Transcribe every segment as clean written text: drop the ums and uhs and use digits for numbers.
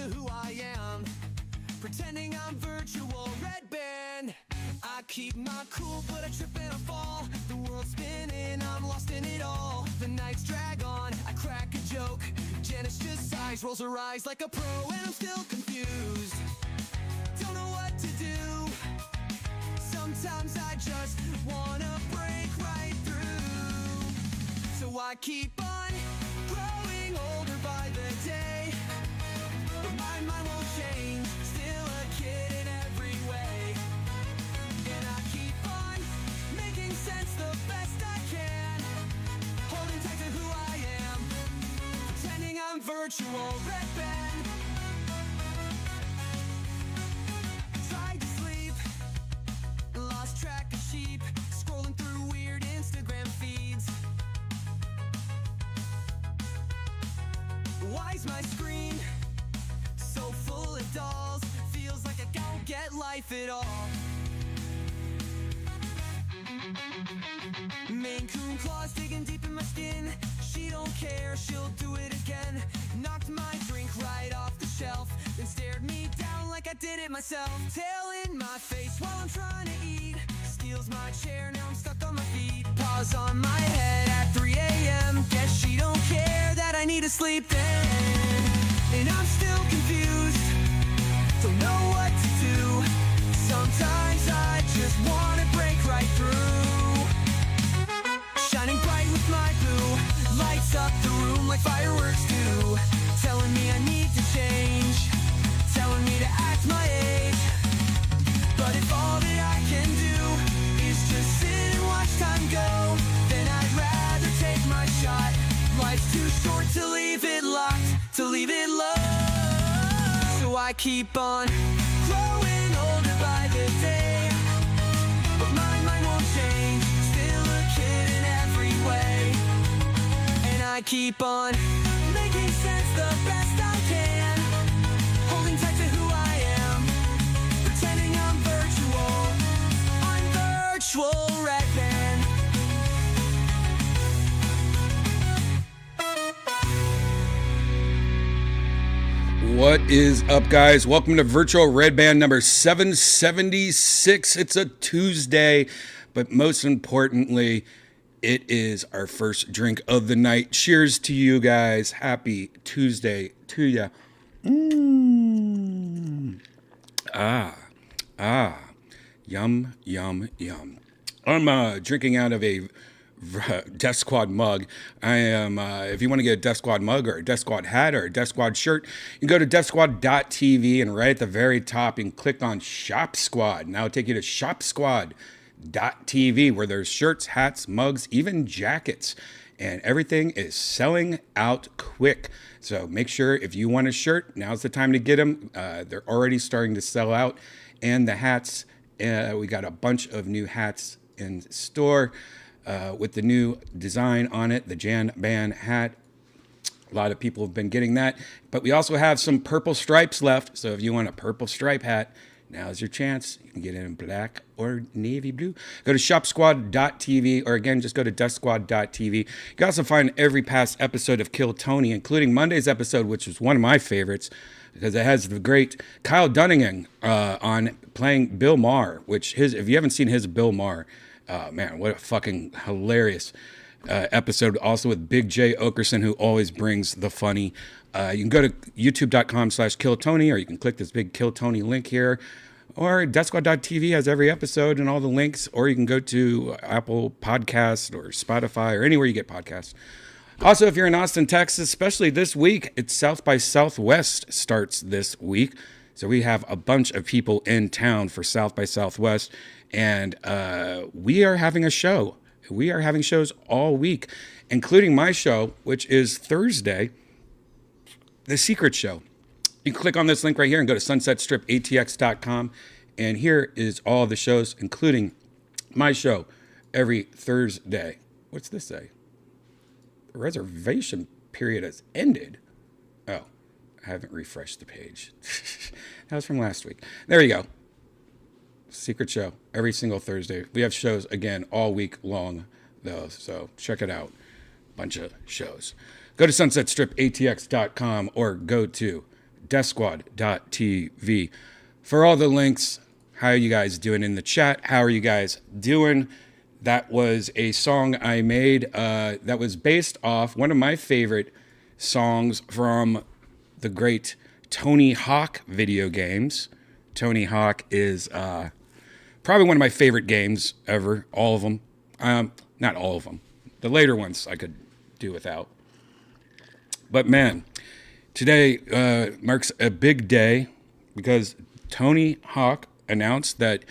to who I am. Pretending I'm virtual Redban. I keep my cool, but I trip and I fall. The world's spinning, I'm lost in it all. The nights drag on, I crack a joke. Janice just sighs, rolls her eyes like a pro, and I'm still confused. Don't know what to do. Sometimes I just wanna break right through. So I keep on growing older by the day. But my mind won't change, still a kid in every way. And I keep on making sense the best I can. Holding tight to who I am. Pretending I'm virtual Redban. Tried to sleep, lost track of sheep, scrolling through weird Instagram feeds. Why's my screen so full of dolls? Feels like I don't get life at all. Maine Coon claws digging deep in my skin. She don't care, she'll do it again. Knocked my drink right off the shelf, then stared me down like I did it myself. Tail in my face while I'm trying to eat. Steals my chair, now I'm stuck on my feet. Paws on my head at 3 a.m. Guess she don't care that I need to sleep then. And I'm still confused, don't know what to do. Sometimes I just wanna break right through. Shining bright with my boo, lights up the room like fireworks do. Telling me I need to change, telling me to act my age. But if all that I can do is just sit and watch time go, then I'd rather take my shot. Life's too short to leave it locked, to leave it low. So I keep on growing older by the day. But my mind won't change, still a kid in every way. And I keep on making sense the best I can. Holding tight to who I am. Pretending I'm virtual Redban. What is up, guys? Welcome to Virtual Redban number 776. It's a Tuesday, but most importantly, it is our first drink of the night. Cheers to you guys. Happy Tuesday to ya. Yum, yum, yum. I'm drinking out of a DEATHSQUAD mug. I am, if you want to get a DEATHSQUAD mug or a DEATHSQUAD hat or a DEATHSQUAD shirt, you can go to DEATHSQUAD.tv, and right at the very top, you can click on Shop Squad. Now it'll take you to ShopSquad.tv, where there's shirts, hats, mugs, even jackets, and everything is selling out quick. So make sure if you want a shirt, now's the time to get them. They're already starting to sell out. And the hats, we got a bunch of new hats in store. With the new design on it, the Jan Ban hat. A lot of people have been getting that. But we also have some purple stripes left. So if you want a purple stripe hat, now's your chance. You can get it in black or navy blue. Go to shopsquad.tv, or again, just go to deathsquad.tv. You can also find every past episode of Kill Tony, including Monday's episode, which was one of my favorites, because it has the great Kyle Dunnigan on playing Bill Maher, which if you haven't seen his Bill Maher, man, what a fucking hilarious episode. Also with Big J Okerson, who always brings the funny. You can go to youtube.com/KillTony, or you can click this big Kill Tony link here. Or DeathSquad.tv has every episode and all the links. Or you can go to Apple Podcasts or Spotify or anywhere you get podcasts. Also, if you're in Austin, Texas, especially this week, it's South by Southwest starts this week. So we have a bunch of people in town for South by Southwest. And we are having a show. We are having shows all week, including my show, which is Thursday, The Secret Show. You can click on this link right here and go to sunsetstripatx.com. And here is all the shows, including my show every Thursday. What's this say? The reservation period has ended. Oh, I haven't refreshed the page. That was from last week. There you go. Secret Show every single Thursday. We have shows again all week long, though, so check it out. Bunch of shows. Go to sunsetstripatx.com or go to DEATHSQUAD.tv for all the links. How are you guys doing in the chat? How are you guys doing? That was a song I made that was based off one of my favorite songs from the great Tony Hawk video games. Tony Hawk is probably one of my favorite games ever. All of them. Not all of them. The later ones I could do without. But man, today marks a big day because Tony Hawk announced that,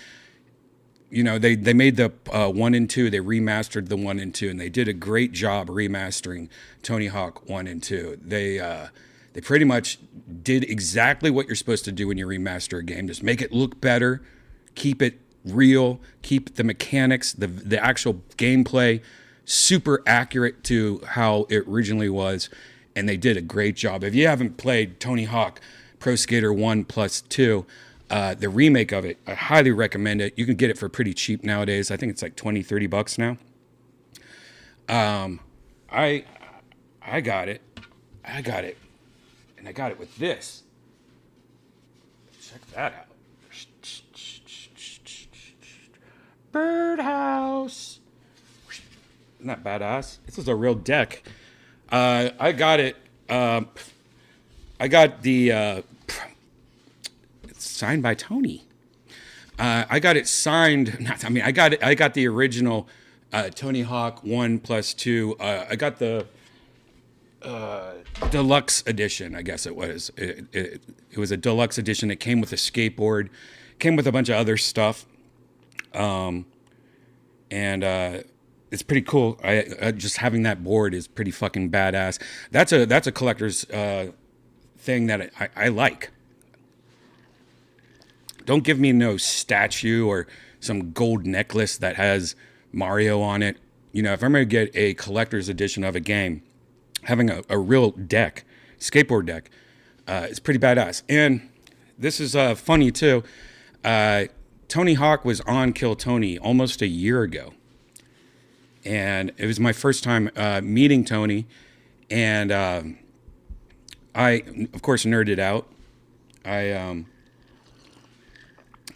you know, they made the 1 and 2. They remastered the 1 and 2, and they did a great job remastering Tony Hawk 1 and 2. They pretty much did exactly what you're supposed to do when you remaster a game. Just make it look better, keep it real, keep the mechanics, the actual gameplay super accurate to how it originally was, and they did a great job. If you haven't played Tony Hawk Pro Skater 1 plus 2, the remake of it, I highly recommend it. You can get it for pretty cheap nowadays. I think it's like $20-$30 now. I got it. And I got it with this. Check that out. Birdhouse. Isn't that badass? This is a real deck. I got it. I got the it's signed by Tony. I got it signed. I got the original Tony Hawk 1 plus 2. I got the deluxe edition. I guess it was. It was a deluxe edition. It came with a skateboard. Came with a bunch of other stuff. It's pretty cool. Just having that board is pretty fucking badass. That's a collector's thing that I like. Don't give me no statue or some gold necklace that has Mario on it. You know, if I'm gonna get a collector's edition of a game, having a real deck, skateboard deck, is pretty badass. And this is funny too. Tony Hawk was on Kill Tony almost a year ago. And it was my first time meeting Tony. And I, of course, nerded out.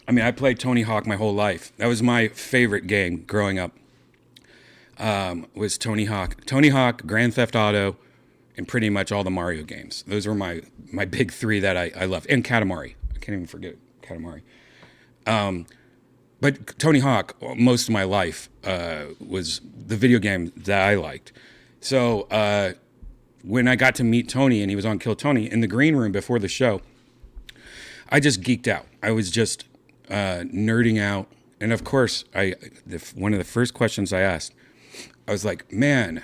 I played Tony Hawk my whole life. That was my favorite game growing up. Was Tony Hawk. Tony Hawk, Grand Theft Auto, and pretty much all the Mario games. Those were my big three that I loved. And Katamari. I can't even forget Katamari. But Tony Hawk, most of my life, was the video game that I liked. So when I got to meet Tony and he was on Kill Tony in the green room before the show, I just geeked out. I was just nerding out. And of course, one of the first questions I asked, I was like, man,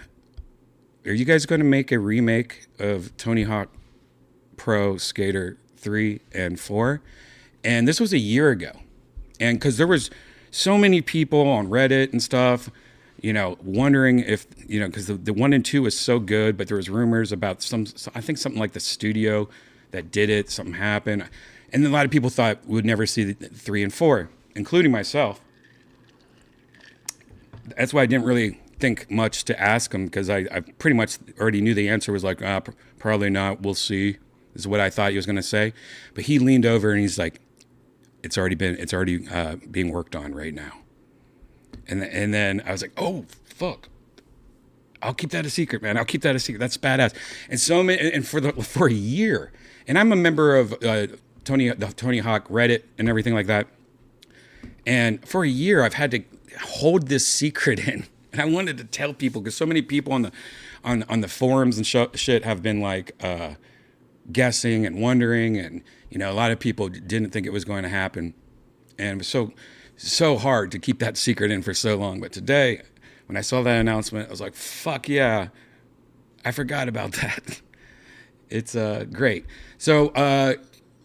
are you guys going to make a remake of Tony Hawk Pro Skater 3 and 4? And this was a year ago. And because there was so many people on Reddit and stuff, you know, wondering if, you know, because the 1 and 2 was so good, but there was rumors about I think something like the studio that did it, something happened. And a lot of people thought we would never see the 3 and 4, including myself. That's why I didn't really think much to ask him, because I pretty much already knew the answer was like, probably not, we'll see, is what I thought he was going to say. But he leaned over and he's like, it's already being worked on right now. And then I was like, oh, fuck. I'll keep that a secret, man. I'll keep that a secret. That's badass. And so many, and for a year, and I'm a member of the Tony Hawk Reddit and everything like that. And for a year, I've had to hold this secret in, and I wanted to tell people because so many people on the forums and shit have been like guessing and wondering, and you know, a lot of people didn't think it was going to happen, and it was so hard to keep that secret in for so long. But today, when I saw that announcement, I was like, fuck yeah, I forgot about that. It's great. So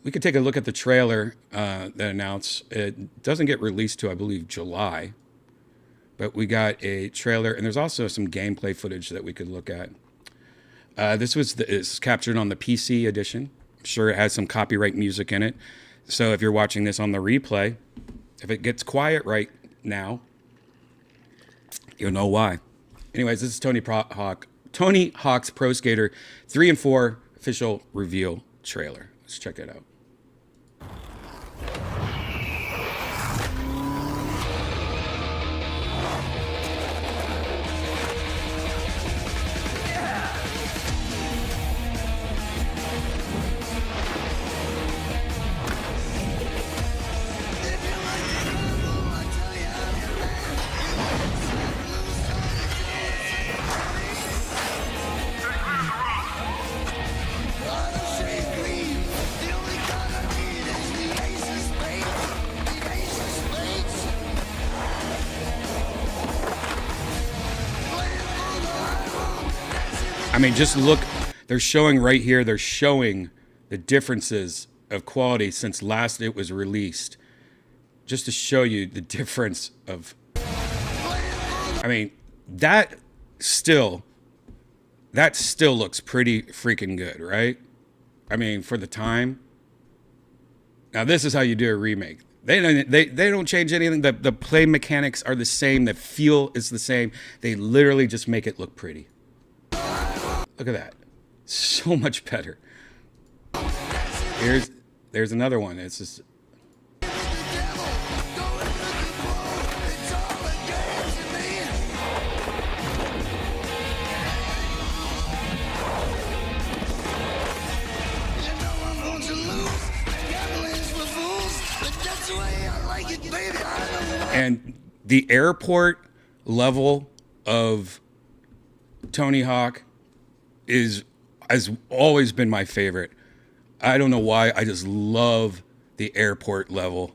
we could take a look at the trailer that announced. It doesn't get released to, I believe, July. But we got a trailer, and there's also some gameplay footage that we could look at. This is captured on the PC edition. I'm sure it has some copyright music in it. So if you're watching this on the replay, if it gets quiet right now, you'll know why. Anyways, this is Tony Hawk's Pro Skater 3 and 4 official reveal trailer. Let's check it out. I mean, just look, they're showing right here, they're showing the differences of quality since last it was released. Just to show you the difference of, I mean, that still looks pretty freaking good, right? I mean, for the time. Now, this is how you do a remake. They don't change anything. The play mechanics are the same. The feel is the same. They literally just make it look pretty. Look at that. So much better. There's another one. It's just... And the airport level of Tony Hawk has always been my favorite. I don't know why. I just love the airport level.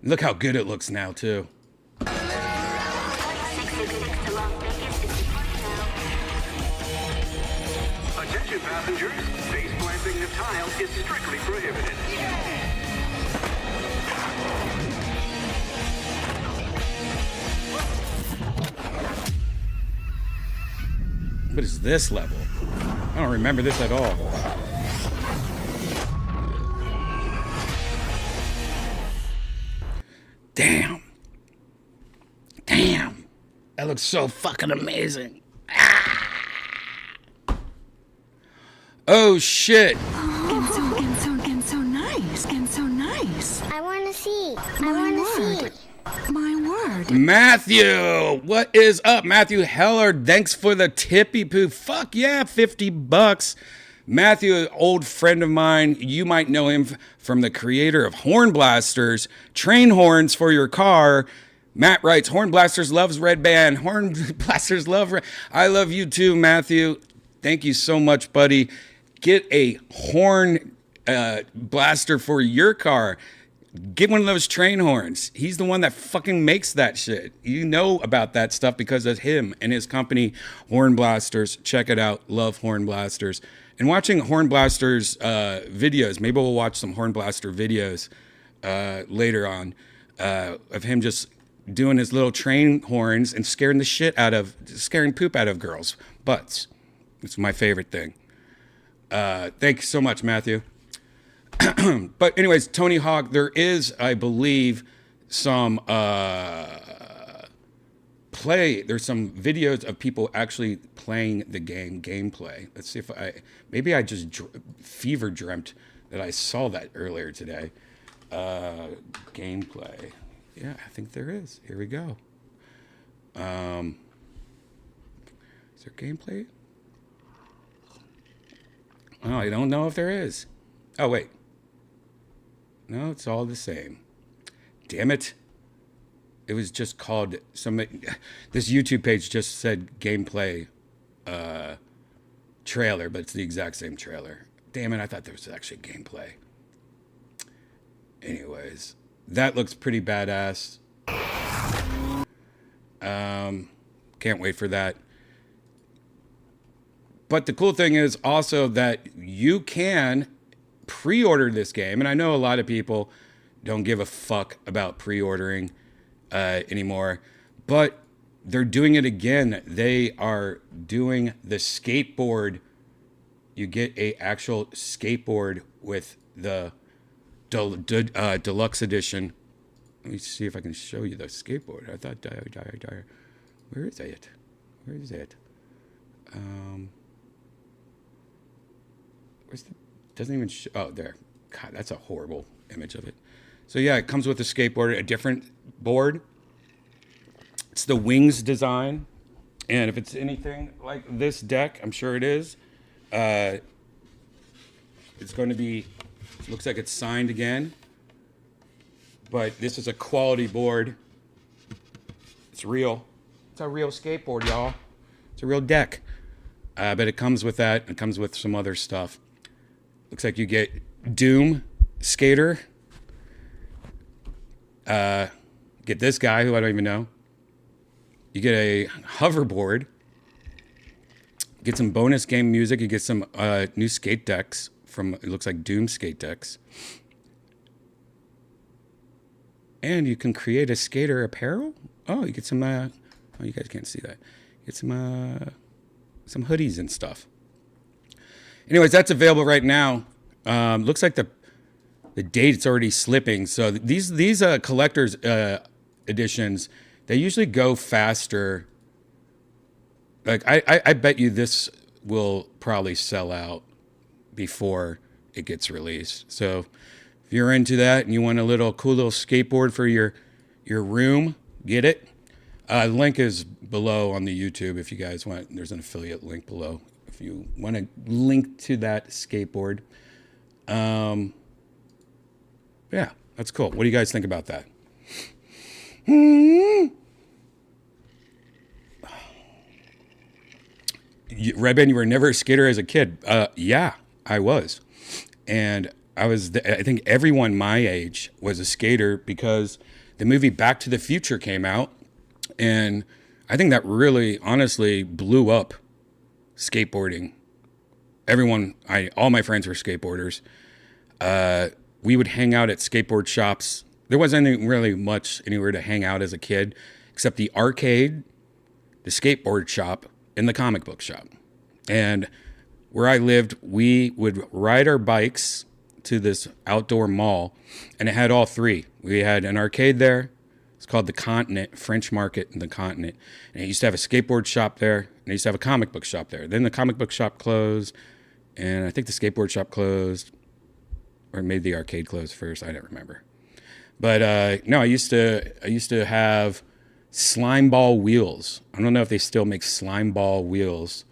Look how good it looks now, too. Attention passengers, face planting the tile is strictly prohibited. What is this level? I don't remember this at all. Damn. Damn. That looks so fucking amazing. Ah! Oh, shit. Getting so nice. Getting so nice. I want to see. I want to see. My word. Matthew, what is up? Matthew Hellard, thanks for the tippy poo. Fuck yeah, $50. Matthew, an old friend of mine. You might know him from the creator of Horn Blasters, train horns for your car. Matt writes, Horn Blasters loves Redban. Horn Blasters love I love you too, Matthew. Thank you so much, buddy. Get a horn blaster for your car. Get one of those train horns. He's the one that fucking makes that shit. You know about that stuff because of him and his company, Horn Blasters. Check it out. Love Horn Blasters. And watching Horn Blasters videos, maybe we'll watch some Horn Blaster videos later on of him just doing his little train horns and scaring poop out of girls' butts. It's my favorite thing. Thank you so much, Matthew. But anyways, Tony Hawk, there is, I believe, some there's some videos of people actually playing the gameplay. Let's see if maybe I just fever dreamt that I saw that earlier today. Gameplay. Yeah, I think there is. Here we go. Is there gameplay? Oh, I don't know if there is. Oh, wait. No, it's all the same. Damn it. It was just called this YouTube page just said gameplay trailer, but it's the exact same trailer. Damn it, I thought there was actually gameplay. Anyways, that looks pretty badass. Can't wait for that. But the cool thing is also that you can pre-order this game, and I know a lot of people don't give a fuck about pre-ordering anymore, but they're doing it again. They are doing the skateboard. You get a actual skateboard with the deluxe edition. Let me see if I can show you the skateboard. I thought, where is it? Where is it? Where's the? Doesn't even show. Oh, there. God, that's a horrible image of it. So yeah, it comes with a skateboard, a different board. It's the Wings design. And if it's anything like this deck, I'm sure it is, it's going to be, looks like it's signed again. But this is a quality board. It's real. It's a real skateboard, y'all. It's a real deck. But it comes with that. It comes with some other stuff. Looks like you get Doom Skater. Get this guy, who I don't even know. You get a hoverboard. Get some bonus game music. You get some new skate decks from, it looks like Doom skate decks. And you can create a skater apparel. Oh, you get some, oh, you guys can't see that. You get some hoodies and stuff. Anyways, that's available right now. Looks like the date's already slipping. So these collector's editions, they usually go faster. Like I bet you this will probably sell out before it gets released. So if you're into that and you want a cool little skateboard for your room, get it. The link is below on the YouTube if you guys want. There's an affiliate link below if you want to link to that skateboard. Yeah, that's cool. What do you guys think about that? Redban, you were never a skater as a kid. Yeah, I was. And I think everyone my age was a skater because the movie Back to the Future came out. And I think that really, honestly, blew up skateboarding. All my friends were skateboarders. We would hang out at skateboard shops. There wasn't really much anywhere to hang out as a kid, except the arcade, the skateboard shop, and the comic book shop. And where I lived, we would ride our bikes to this outdoor mall, and it had all three. We had an arcade there. It's called the Continent, French Market in the Continent. And it used to have a skateboard shop there, and it used to have a comic book shop there. Then the comic book shop closed, and I think the skateboard shop closed, or maybe the arcade closed first. I don't remember. But no, I used to have slime ball wheels. I don't know if they still make slime ball wheels.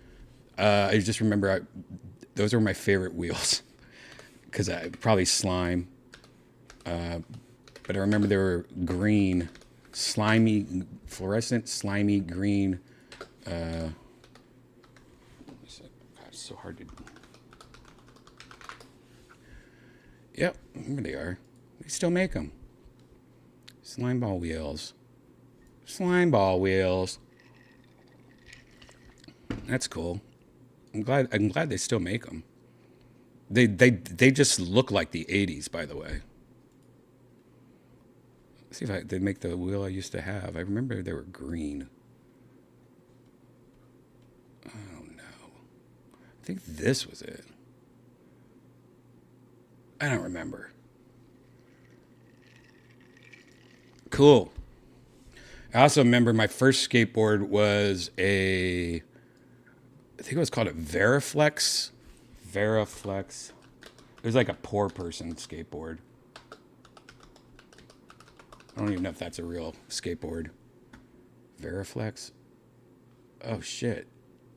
I just remember those were my favorite wheels because I probably slime. But I remember they were green, slimy, fluorescent, slimy green. God, it's so hard to. Yep, here they are. They still make them. Slime ball wheels. Slime ball wheels. That's cool. I'm glad they still make them. They just look like the 80s, by the way. Let's see if they make the wheel I used to have. I remember they were green. Oh no. I think this was it. I don't remember. Cool. I also remember my first skateboard was I think it was called a Veriflex. Veriflex. It was like a poor person skateboard. I don't even know if that's a real skateboard. Veriflex. Oh shit.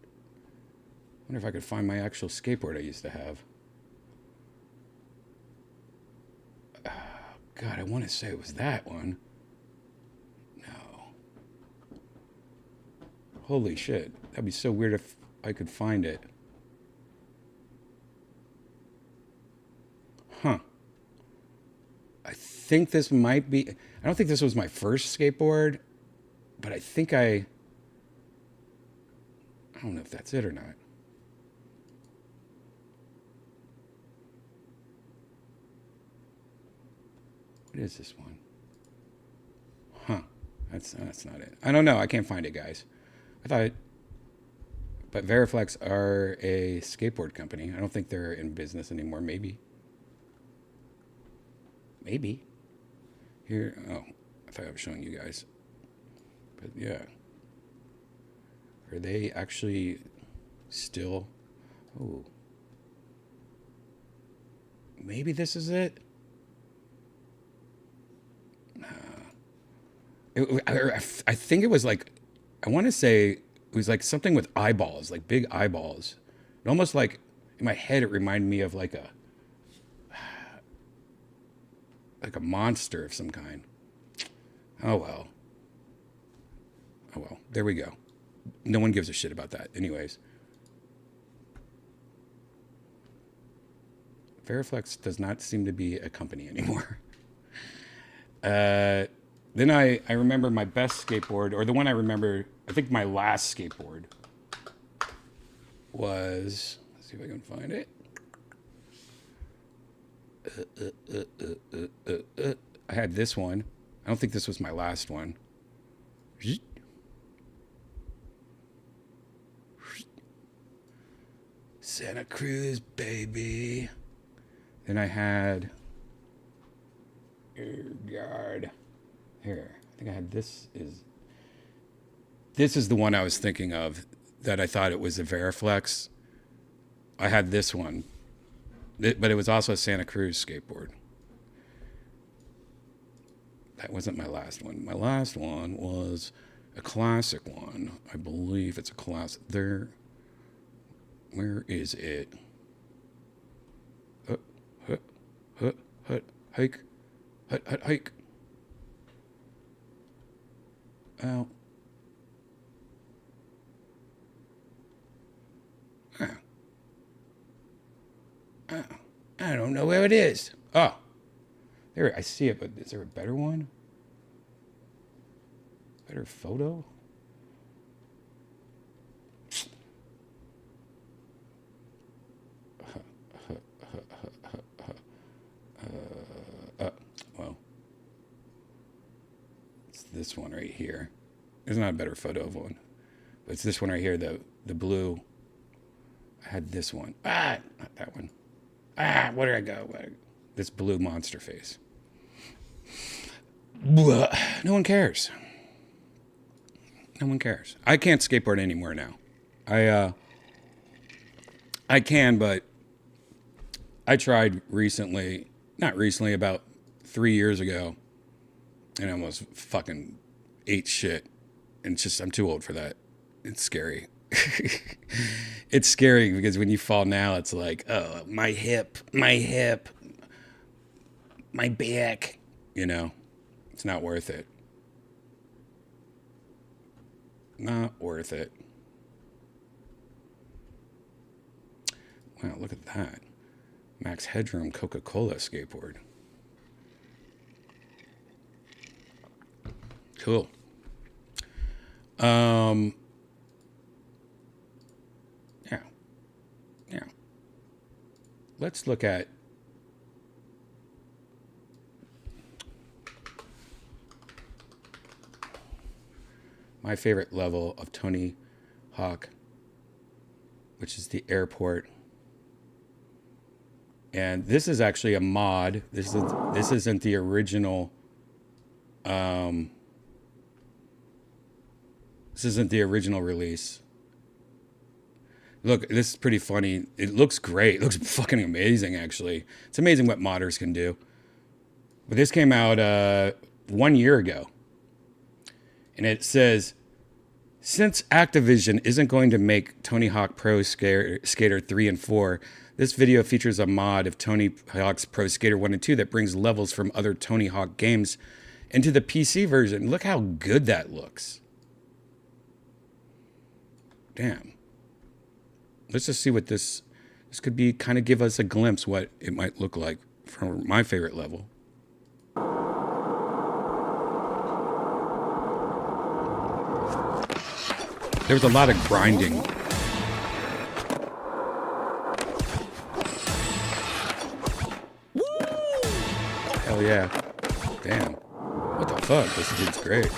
I wonder if I could find my actual skateboard I used to have. God, I want to say it was that one. No. Holy shit. That'd be so weird if I could find it. Huh. I think this might be... I don't think this was my first skateboard, but I think I don't know if that's it or not. What is this one? Huh. That's not it. I don't know. I can't find it, guys. I thought... But Veriflex are a skateboard company. I don't think they're in business anymore. Maybe. Maybe. Here. Oh, I thought I was showing you guys. But yeah. Are they actually still... Oh. maybe this is it. I think it was like, I want to say it was like something with eyeballs, like big eyeballs. It almost like, in my head, it reminded me of like a monster of some kind. Oh well. Oh well. There we go. No one gives a shit about that. Anyways. Veriflex does not seem to be a company anymore. Then I remember my best skateboard, or the one I remember, I think my last skateboard was, let's see if I can find it. I had this one. I don't think this was my last one. Santa Cruz, baby. Then I had, oh God. Here, I think I had this is the one I was thinking of that I thought it was a Veriflex. I had this one, but it was also a Santa Cruz skateboard. That wasn't my last one. My last one was a classic one. I believe it's a classic. There, where is it? Hike. Oh. I don't know where it is. Oh. There, I see it, but is there a better one? Better photo? Well. It's this one right here. There's not a better photo of one. But it's this one right here, the blue. I had this one. Not that one. Where did I go? This blue monster face. No one cares. No one cares. I can't skateboard anymore now. I can, but I tried recently, not recently, about 3 years ago, and I almost fucking ate shit. And it's just, I'm too old for that. It's scary. It's scary because when you fall now, it's like, oh, my hip, my back, you know, it's not worth it. Not worth it. Wow, look at that. Max Headroom Coca-Cola skateboard. Cool. Yeah. Let's look at my favorite level of Tony Hawk, which is the airport. And this is actually a mod. This isn't the original. This isn't the original release. Look, this is pretty funny. It looks great. It looks fucking amazing, actually. It's amazing what modders can do. But this came out 1 year ago. And it says, since Activision isn't going to make Tony Hawk Pro Skater 3 and 4, this video features a mod of Tony Hawk's Pro Skater 1 and 2 that brings levels from other Tony Hawk games into the PC version. Look how good that looks. Damn. Let's just see what this could be, kind of give us a glimpse what it might look like from my favorite level. There was a lot of grinding. Hell yeah. Damn. What the fuck? This dude's great.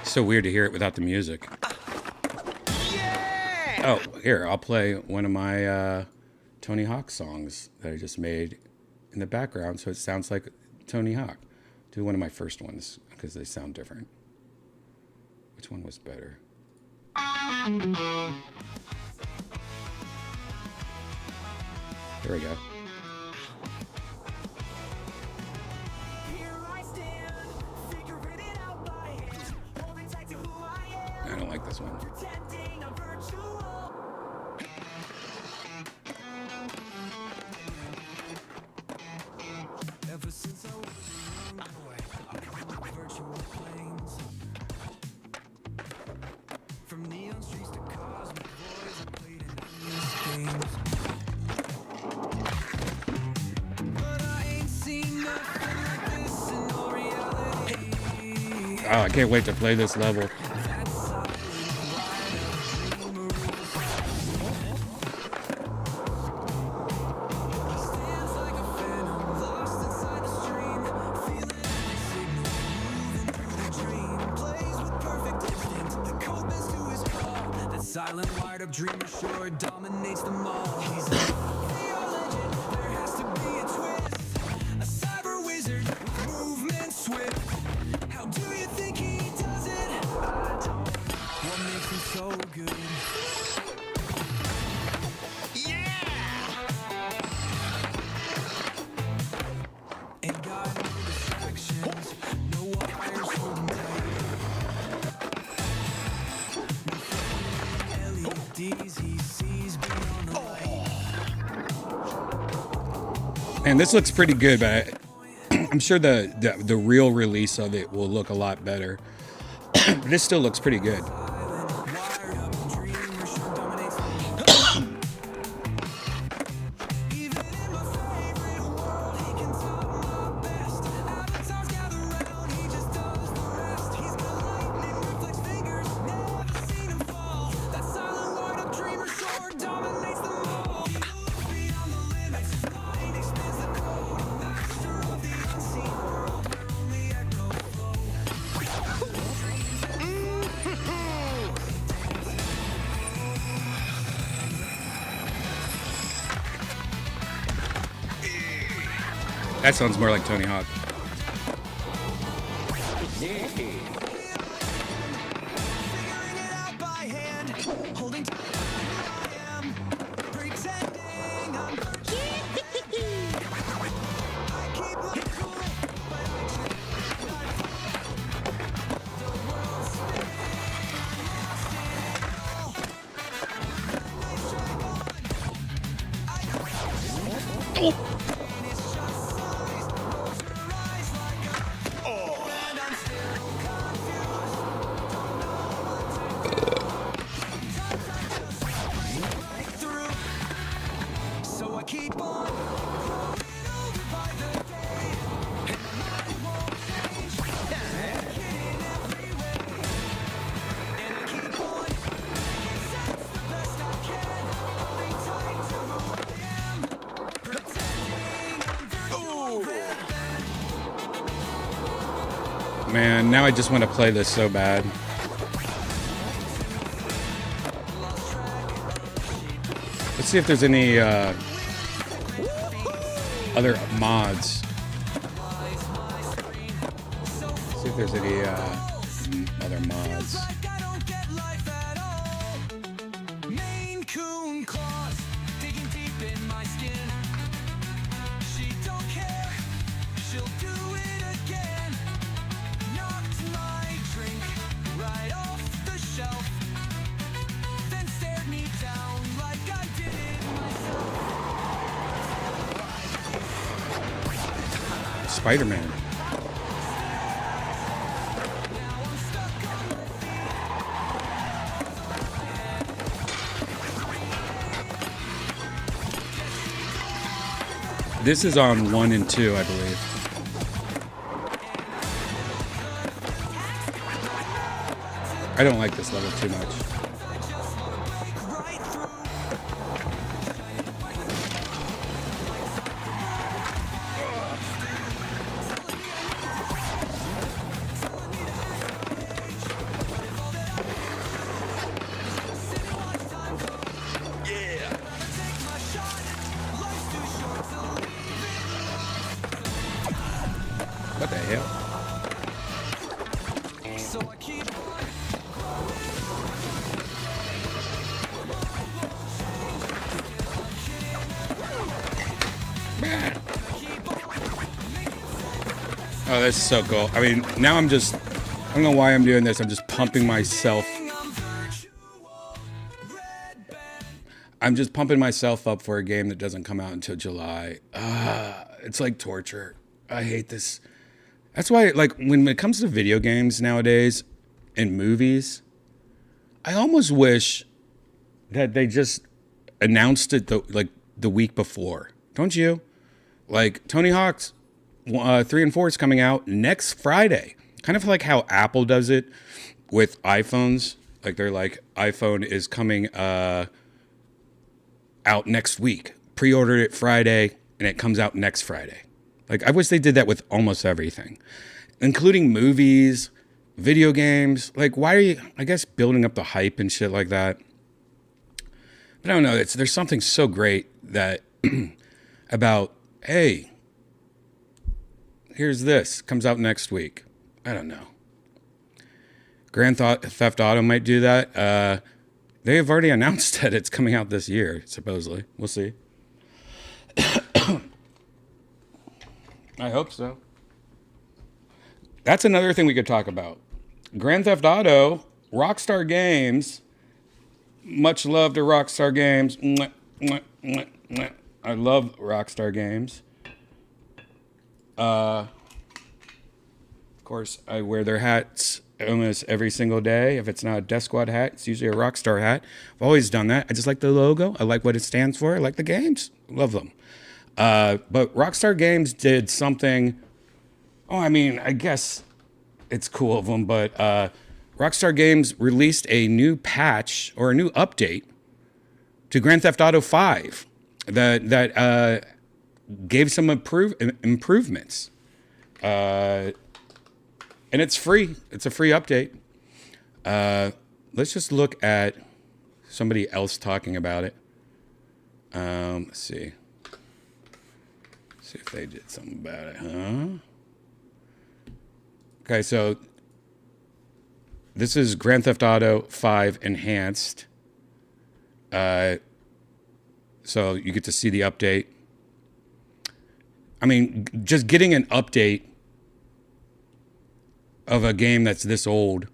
So weird to hear it without the music. Yeah! Oh, here, I'll play one of my Tony Hawk songs that I just made in the background so it sounds like Tony Hawk. Do one of my first ones because they sound different. Which one was better? There we go. I don't like this one. Ever since I was a young boy, virtual planes. From neon streets to cosmic voids, I played in endless games. But I ain't seen nothing like this in no reality. Oh, I can't wait to play this level. Silent, wired up dreamer sure dominates them all. He's a legend, there has to be a twist. A cyber wizard with movement swift. How do you think he does it? I don't. What makes him so good? Yeah! Ain't got no distractions, no wires holding tight. He sees beyond the light. And this looks pretty good, but I'm sure the real release of it will look a lot better. But this still looks pretty good. That sounds more like Tony Hawk. Man, now I just want to play this so bad. Let's see if there's any other mods. Let's see if there's any other mods. Spider-Man. This is on 1 and 2, I believe. I don't like this level too much. What the hell? So I keep Oh, that's so cool. I mean, now I don't know why I'm doing this. I'm just pumping myself. I'm just pumping myself up for a game that doesn't come out until July. It's like torture. I hate this. That's why, like, when it comes to video games nowadays and movies, I almost wish that they just announced it the week before. Don't you? Like, Tony Hawk's 3 and 4 is coming out next Friday. Kind of like how Apple does it with iPhones. Like, they're like, iPhone is coming out next week. Pre-ordered it Friday, and it comes out next Friday. Like, I wish they did that with almost everything, including movies, video games. Like, why are you, I guess, building up the hype and shit like that? But I don't know. There's something so great that about, hey, here's this. Comes out next week. I don't know. Grand Theft Auto might do that. They have already announced that it's coming out this year, supposedly. We'll see. I hope so. That's another thing we could talk about. Grand Theft Auto, Rockstar Games. Much love to Rockstar Games. Mwah, mwah, mwah, mwah. I love Rockstar Games. Of course, I wear their hats almost every single day. If it's not a Death Squad hat, it's usually a Rockstar hat. I've always done that. I just like the logo. I like what it stands for. I like the games. Love them. But Rockstar Games did something. Oh, I mean, I guess it's cool of them, but Rockstar Games released a new patch or a new update to Grand Theft Auto 5 that gave some improvements. And it's free. It's a free update. Let's just look at somebody else talking about it. Let's see. See if they did something about it, huh? Okay, so this is Grand Theft Auto 5 Enhanced. So you get to see the update. I mean, just getting an update of a game that's this old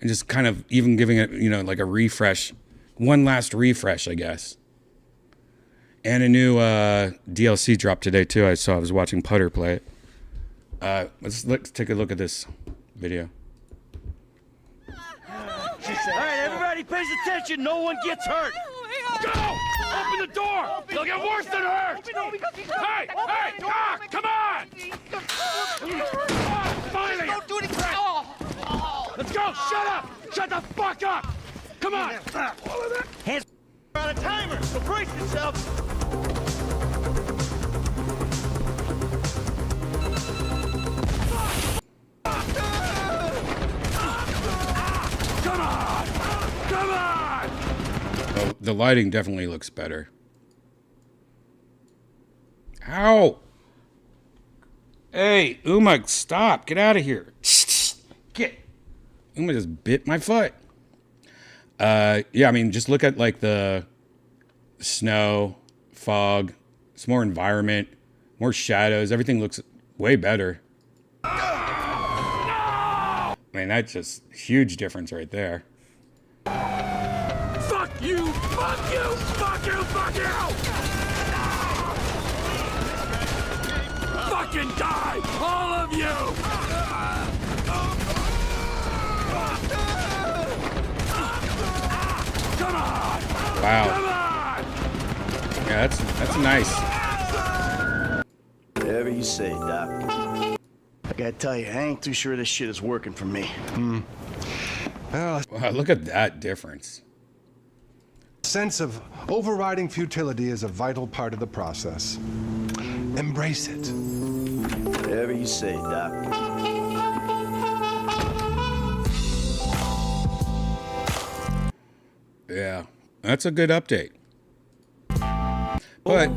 and just kind of even giving it, you know, like a refresh, one last refresh, I guess. And a new DLC dropped today, too. I was watching Putter play it. Let's take a look at this video. All right, everybody pays attention. No one gets hurt. Go! Open the door! They'll get worse than hurt! Hey! Hey! Doc! Come on! Finally! Don't do anything! Let's go! Shut up! Shut the fuck up! Come on! Hands on a timer, so brace yourselves! Come on! Come on! Oh, the lighting definitely looks better. Ow! Hey, Uma, stop! Get out of here! Get! Uma just bit my foot. Yeah, I mean, just look at like the snow, fog. It's more environment, more shadows. Everything looks way better. I mean, that's just a huge difference right there. Fuck you! Fuck you! Fuck you! Fuck you! Fucking die! All of you! Come on! Wow. Come on! Yeah, that's nice. Whatever you say, Doc. I gotta tell you, I ain't too sure this shit is working for me. Wow, look at that difference. Sense of overriding futility is a vital part of the process. Embrace it. Whatever you say, Doc. Yeah, that's a good update. But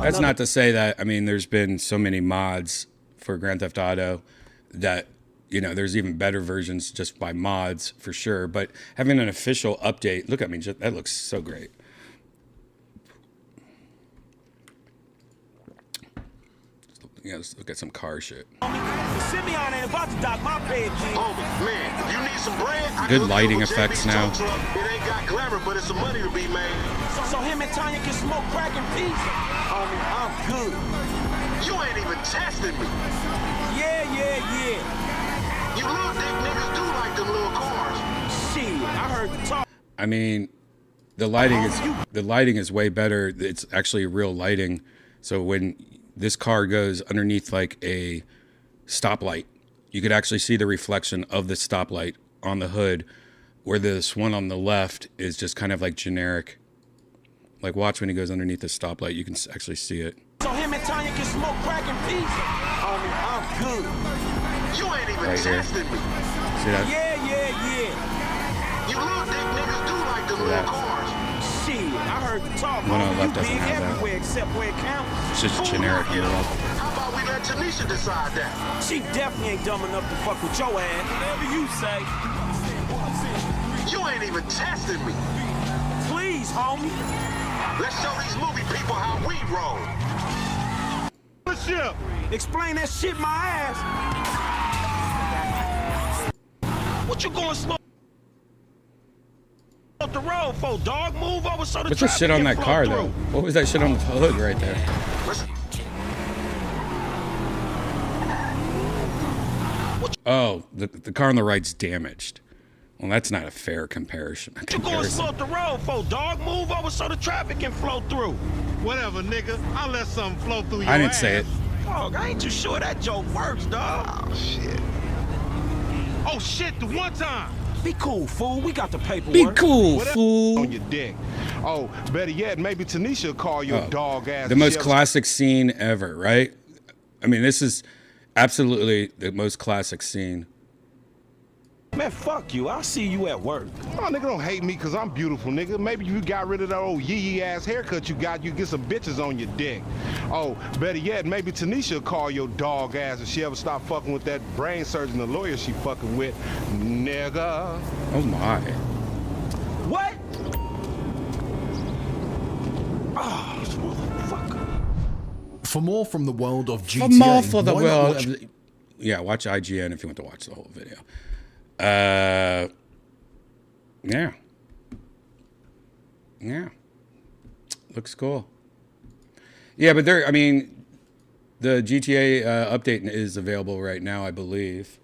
that's not to say that, I mean, there's been so many mods for Grand Theft Auto that, you know, there's even better versions just by mods for sure. But having an official update, look at me, that looks so great. Yeah, let's look at some car shit. Simeon ain't about to dock my pay, G. Oh, man, if you need some bread, I Good can lighting look over effects JB's now. tow truck. It ain't got glamour, but it's some money to be made. So him and Tanya can smoke crack in peace? Homie, I'm good. You ain't even testing me. Yeah. You little dick niggas do like them little cars. Shit, I heard the talk. I mean, the lighting is way better. It's actually real lighting. So when this car goes underneath like a stoplight, you could actually see the reflection of the stoplight on the hood, where this one on the left is just kind of like generic. Like watch when he goes underneath the stoplight, you can actually see it. So him and Tanya can smoke crack in peace? Homie, I'm good. You ain't even Right here. testing me. See that? Yeah. You little dick niggas do like them little cars. Shit, I heard the talk. One on the left You doesn't big have that. everywhere except where it counts. It's just generic here. How about we let Tanisha decide that? She definitely ain't dumb enough to fuck with your ass. Whatever you say. You ain't even testing me. Please, homie. Let's show these movie people how we roll. What's up? Explain that shit my ass. What you going slow up the road for, dog? Move over so the What's the shit on that can car flow though? through. What was that shit on the hood right there? Oh, the car on the right's damaged. Well, that's not a fair comparison. What you going slow up the road for, dog? Move over so the traffic can flow through. Whatever, nigga. I'll let something flow through your I didn't say it. Dog, I ain't too sure that joke works, dog. Oh, shit. Oh, shit, the one time. Be cool, fool. We got the paperwork. Be cool, Whatever fool. on your dick. Oh, better yet, maybe Tanisha will call your dog ass. The most classic scene ever, right? I mean, this is absolutely the most classic scene. Man, fuck you. I'll see you at work. Oh, nigga, don't hate me because I'm beautiful, nigga. Maybe you got rid of that old yee-yee ass haircut you got, you get some bitches on your dick. Oh, better yet, maybe Tanisha will call your dog ass if she ever stop fucking with that brain surgeon, the lawyer she fucking with. Nigga. Oh my. What? Oh, this motherfucker. For more from the world of GTA, For more for the why not world watch- of the, yeah, watch IGN if you want to watch the whole video. Yeah. Looks cool. Yeah, but I mean, the GTA update is available right now, I believe.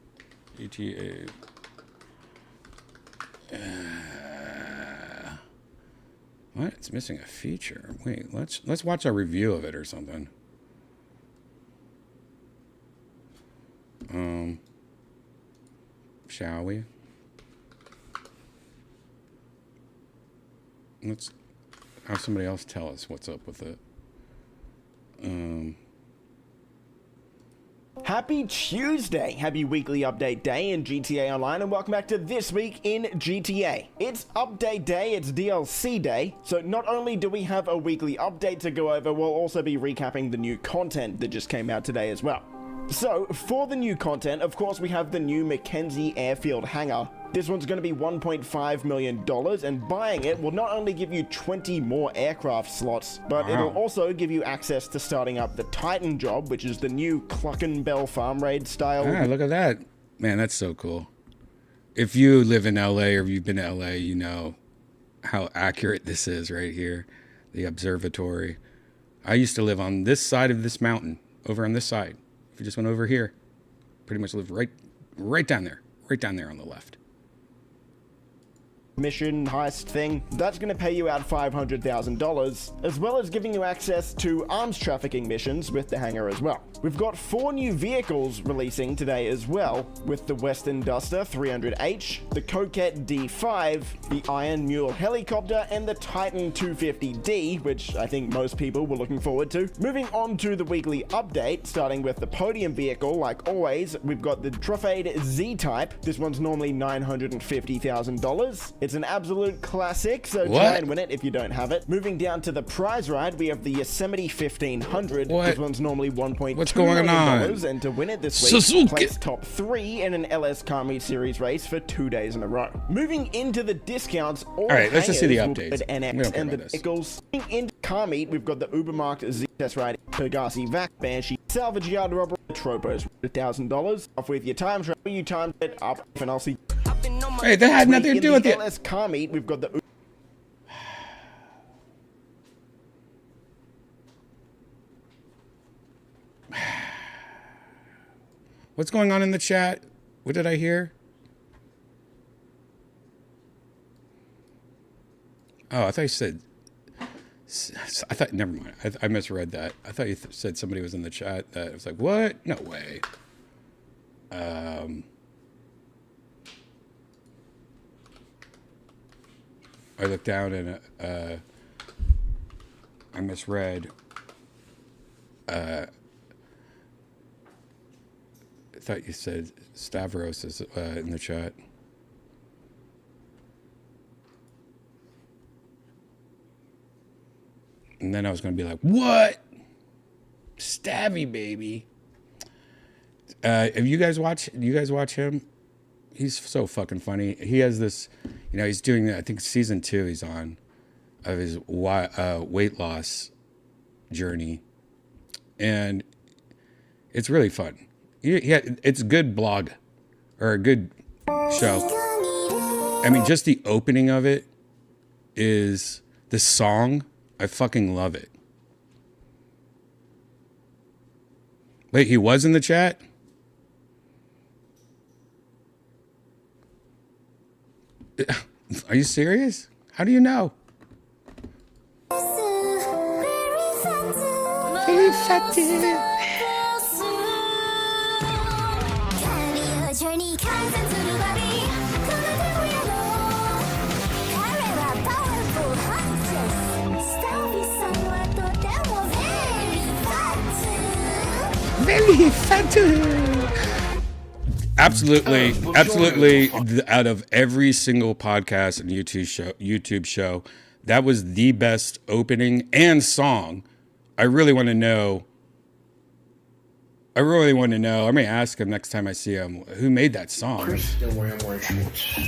GTA. What? It's missing a feature. Wait, let's watch a review of it or something. Shall we? Let's have somebody else tell us what's up with it. Happy Tuesday, happy weekly update day in GTA Online, and welcome back to This Week in GTA. It's update day, it's DLC day, so not only do we have a weekly update to go over, we'll also be recapping the new content that just came out today as well. So, for the new content, of course, we have the new Mackenzie Airfield hangar. This one's going to be $1.5 million, and buying it will not only give you 20 more aircraft slots, but it'll also give you access to starting up the Titan job, which is the new Cluckenbell farm raid style. Ah, look at that. Man, that's so cool. If you live in LA or you've been to LA, you know how accurate this is right here. The observatory. I used to live on this side of this mountain, over on this side. If you just went over here, pretty much lived right down there on the left. Mission heist thing, that's going to pay you out $500,000, as well as giving you access to arms trafficking missions with the hangar as well. We've got 4 new vehicles releasing today as well, with the Western Duster 300H, the Coquette D5, the Iron Mule helicopter, and the Titan 250D, which I think most people were looking forward to. Moving on to the weekly update, starting with the podium vehicle, like always, we've got the Truffade Z-Type. This one's normally $950,000. It's It's an absolute classic, so What? try and win it if you don't have it. Moving down to the prize ride, we have the Yosemite 1500. What? This one's normally $1.2 What's going million, on? and to win it this week, Suzuki. place top 3 in an LS Car Meet Series race for 2 days in a row. Moving into the discounts, all right, let's just see the hangers will updates. put NX We don't care and the about this. Nichols. Moving into Car Meet, we've got the Ubermarkt Z Test Ride, Pegasi Vac, Banshee, Salvage Yard Robber, Tropos, $1,000. Off with your time trial, you timed it up, and I'll see. Hey, that had nothing to do with the it. LS Car Meet, we've got the What's going on in the chat? What did I hear? Oh, I thought you said. I thought. Never mind. I misread that. I thought you said somebody was in the chat. That I was like, what? No way. I looked down and I misread. I thought you said Stavros is in the chat. And then I was going to be like, what? Stabby, baby. Have you guys watch him? He's so fucking funny. He has this, he's doing, I think season 2 he's on, of his weight loss journey. And it's really fun. It's a good blog, or a good show. I mean, just the opening of it is the song. I fucking love it. Wait, he was in the chat? Are you serious? How do you know? Very fat. Absolutely. Out of every single podcast and YouTube show, that was the best opening and song. I really want to know. I may ask him next time I see him, who made that song? Don't worry, I'm wearing shorts.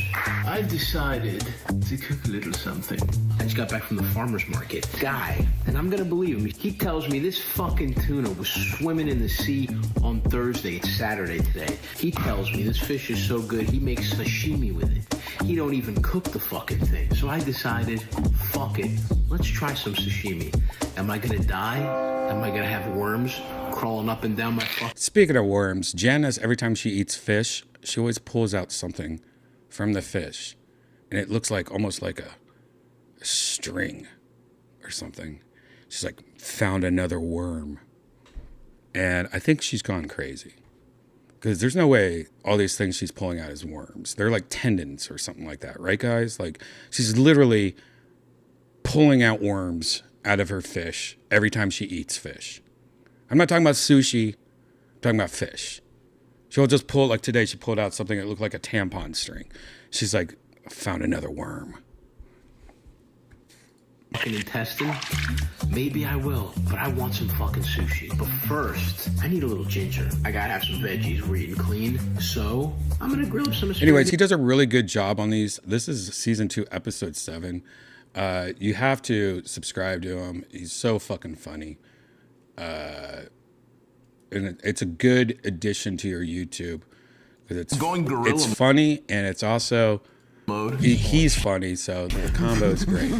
I decided to cook a little something. I just got back from the farmer's market. Guy, and I'm gonna believe him, he tells me this fucking tuna was swimming in the sea on Thursday. It's Saturday today. He tells me this fish is so good, he makes sashimi with it. He don't even cook the fucking thing. So I decided, fuck it, let's try some sashimi. Am I gonna die? Am I gonna have worms crawling up and down my fucking... Speaking of worms, Janice, every time she eats fish, she always pulls out something from the fish. And it looks like almost like a string or something. She's like, found another worm. And I think she's gone crazy. Because there's no way all these things she's pulling out is worms. They're like tendons or something like that. Right, guys? Like, she's literally pulling out worms out of her fish every time she eats fish. I'm not talking about sushi. I'm talking about fish. She'll just pull, like today, she pulled out something that looked like a tampon string. She's like, found another worm. Fucking intestine? Maybe I will, but I want some fucking sushi. But first, I need a little ginger. I gotta have some veggies. We're eating clean, so I'm gonna grill some asparagus. Anyways, he does a really good job on these. This is season 2, episode 7. You have to subscribe to him. He's so fucking funny. And it's a good addition to your YouTube because it's funny and it's also he's funny, so the combo is great.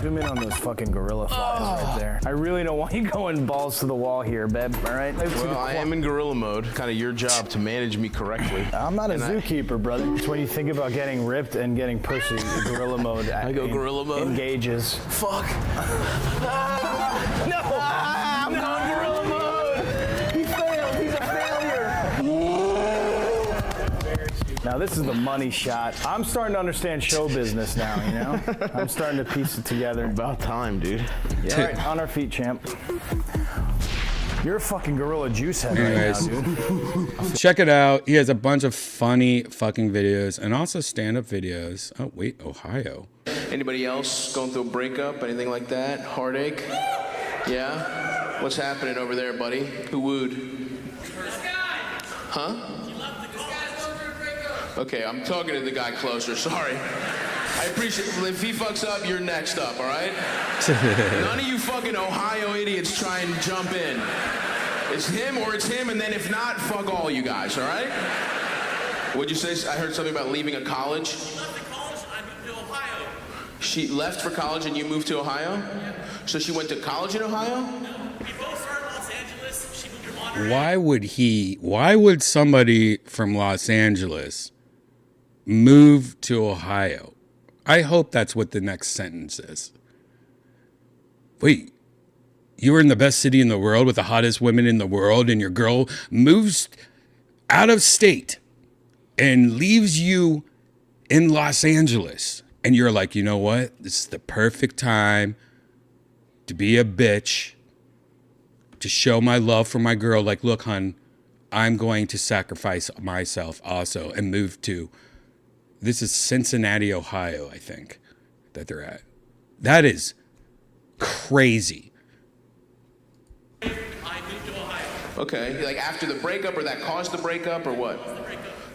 Zoom in on those fucking gorilla flies right there. I really don't want you going balls to the wall here, babe. All right. Well, I am in gorilla mode. Kind of your job to manage me correctly. I'm not a zookeeper, brother. It's when you think about getting ripped and getting pussy, gorilla mode. I go gorilla mode. Engages. Fuck. No. I'm going gorilla mode. He failed. He's a failure. Now this is the money shot. I'm starting to understand show business now, you know? I'm starting to piece it together. About time, dude. Yeah, all right, on our feet, champ. You're a fucking gorilla juice head Anyways, right now, dude. check it out. He has a bunch of funny fucking videos and also stand-up videos. Oh, wait, Ohio. Anybody else going through a breakup, anything like that? Heartache? Yeah? What's happening over there, buddy? Who wooed? Huh? Okay, I'm talking to the guy closer, sorry. I appreciate it. If he fucks up, you're next up, all right? None of you fucking Ohio idiots try and jump in. It's him or it's him, and then if not, fuck all you guys, all right? What'd you say? I heard something about leaving a college. She left the college, I moved to Ohio. She left for college and you moved to Ohio? Yeah. So she went to college in Ohio? No, we both started in Los Angeles. She moved to Monterey. Why would somebody from Los Angeles move to Ohio? I hope that's what the next sentence is. Wait, you were in the best city in the world with the hottest women in the world, and your girl moves out of state and leaves you in Los Angeles. And you're like, you know what? This is the perfect time to be a bitch, to show my love for my girl. Like, look, hun, I'm going to sacrifice myself also and move to, this is Cincinnati, Ohio, I think, that they're at. That is crazy. I moved to Ohio. Okay, like after the breakup, or that caused the breakup, or what?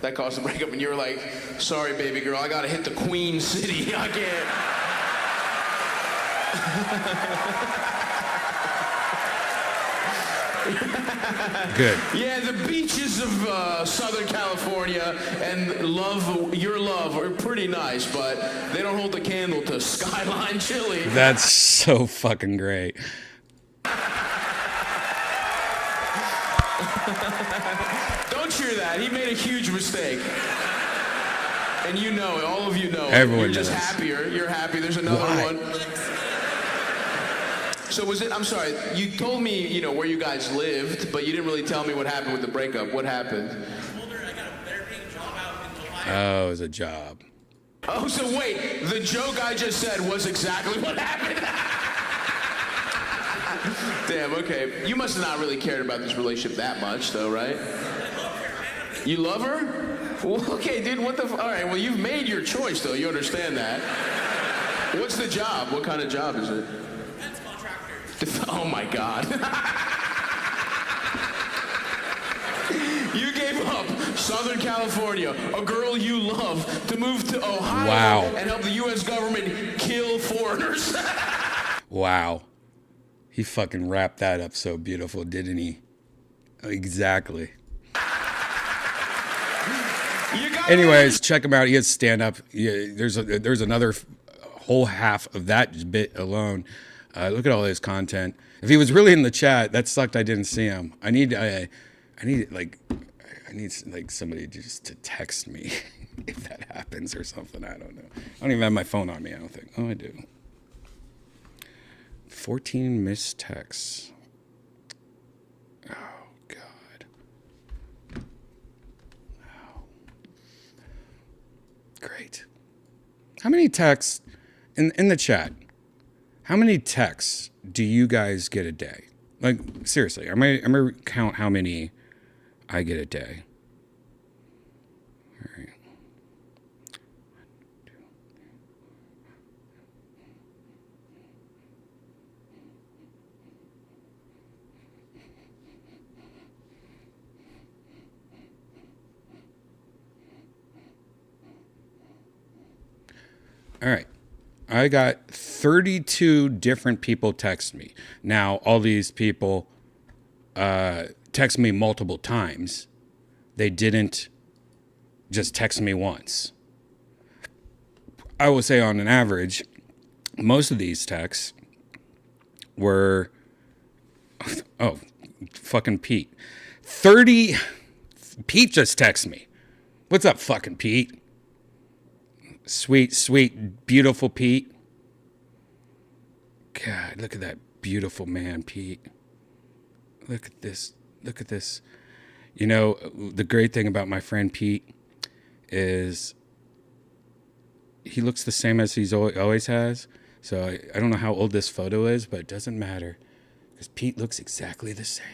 That caused the breakup, and you were like, sorry, baby girl, I gotta hit the Queen City. I can't. Good. Yeah, the beaches of Southern California and your love are pretty nice, but they don't hold the candle to Skyline Chili. That's so fucking great. Don't cheer that. He made a huge mistake. And you know it. All of you know it. Everyone You're just knows. happier. You're happy. There's another Why? one. So was it, I'm sorry, you told me, you know, where you guys lived, but you didn't really tell me what happened with the breakup. What happened? I told her I got a better paying job out in Ohio. Oh, it was a job. Oh, so wait, the joke I just said was exactly what happened? Damn, okay. You must have not really cared about this relationship that much, though, right? You love her? Well, okay, dude, what the all right, well, you've made your choice, though. You understand that. What's the job? What kind of job is it? Defense contractor. Oh, my God. You gave up Southern California, a girl you love, to move to Ohio Wow. and help the U.S. government kill foreigners. Wow. He fucking wrapped that up so beautiful, didn't he? Exactly. Anyways, check him out. He has stand-up. Yeah, there's another whole half of that bit alone. Look at all his content. If he was really in the chat, that sucked I didn't see him. I need somebody just to text me if that happens or something. I don't know. I don't even have my phone on me, I don't think. Oh, I do. 14 missed texts. Oh, God. Oh. Great. How many texts in the chat? How many texts do you guys get a day? Like, seriously, I'm gonna count how many I get a day. All right. All right. I got 32 different people text me. Now, all these people text me multiple times. They didn't just text me once. I will say on an average, most of these texts were, oh, fucking Pete. Pete just texted me. What's up, fucking Pete? Sweet, beautiful Pete. God, look at that beautiful man, Pete. Look at this. Look at this. You know, the great thing about my friend Pete is he looks the same as he's always has. So I don't know how old this photo is, but it doesn't matter because Pete looks exactly the same.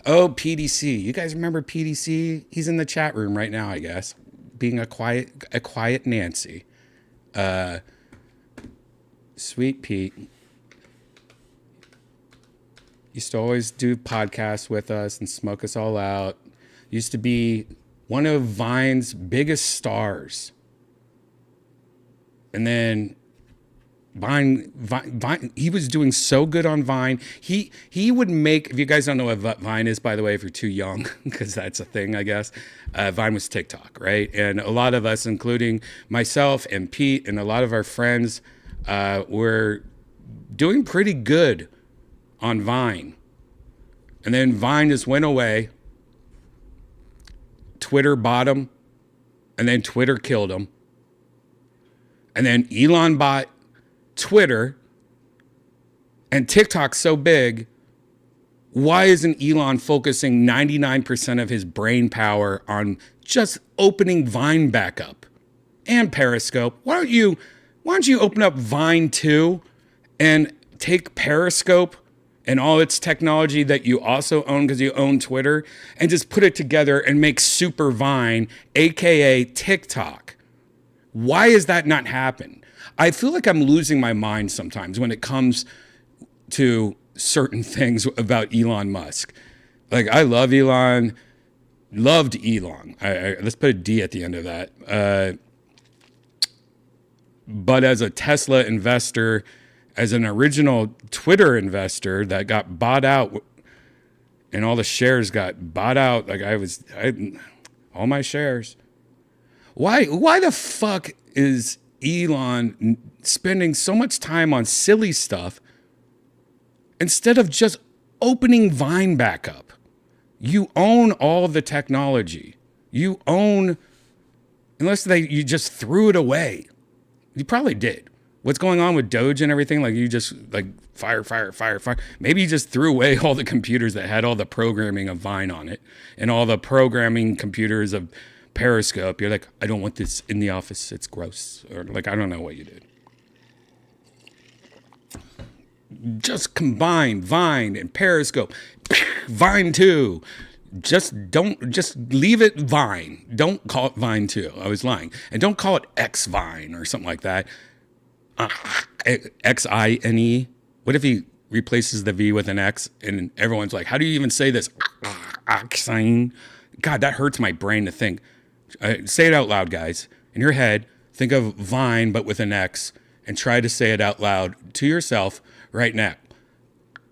Oh, PDC. You guys remember PDC? He's in the chat room right now, I guess, being a quiet Nancy. Sweet Pete used to always do podcasts with us and smoke us all out. Used to be one of Vine's biggest stars. And then Vine, he was doing so good on Vine. He would make, if you guys don't know what Vine is, by the way, if you're too young, because that's a thing, I guess, Vine was TikTok, right? And a lot of us, including myself and Pete and a lot of our friends, were doing pretty good on Vine. And then Vine just went away. Twitter bought him, and then Twitter killed him. And then Elon bought Twitter, and TikTok's so big. Why isn't Elon focusing 99% of his brain power on just opening Vine back up and Periscope? Why don't you open up Vine too and take Periscope and all its technology that you also own because you own Twitter and just put it together and make Super Vine, aka TikTok? Why is that not happen? I feel like I'm losing my mind sometimes when it comes to certain things about Elon Musk. Like, I love Elon, loved Elon. Let's put a D at the end of that. But as a Tesla investor, as an original Twitter investor that got bought out and all the shares got bought out, like all my shares. Why the fuck is Elon spending so much time on silly stuff instead of just opening Vine back up? You own all the technology. You own, unless you just threw it away. You probably did. What's going on with Doge and everything? Like, you just like fire. Maybe you just threw away all the computers that had all the programming of Vine on it and all the programming computers of Periscope. You're like, I don't want this in the office. It's gross. Or like, I don't know what you did. Just combine Vine and Periscope. Vine 2. Just leave it Vine. Don't call it Vine 2. I was lying. And don't call it X Vine or something like that. Xine. What if he replaces the V with an X and everyone's like, how do you even say this? Xine. God, that hurts my brain to think. Say it out loud, guys. In your head, think of Vine, but with an X, and try to say it out loud to yourself right now.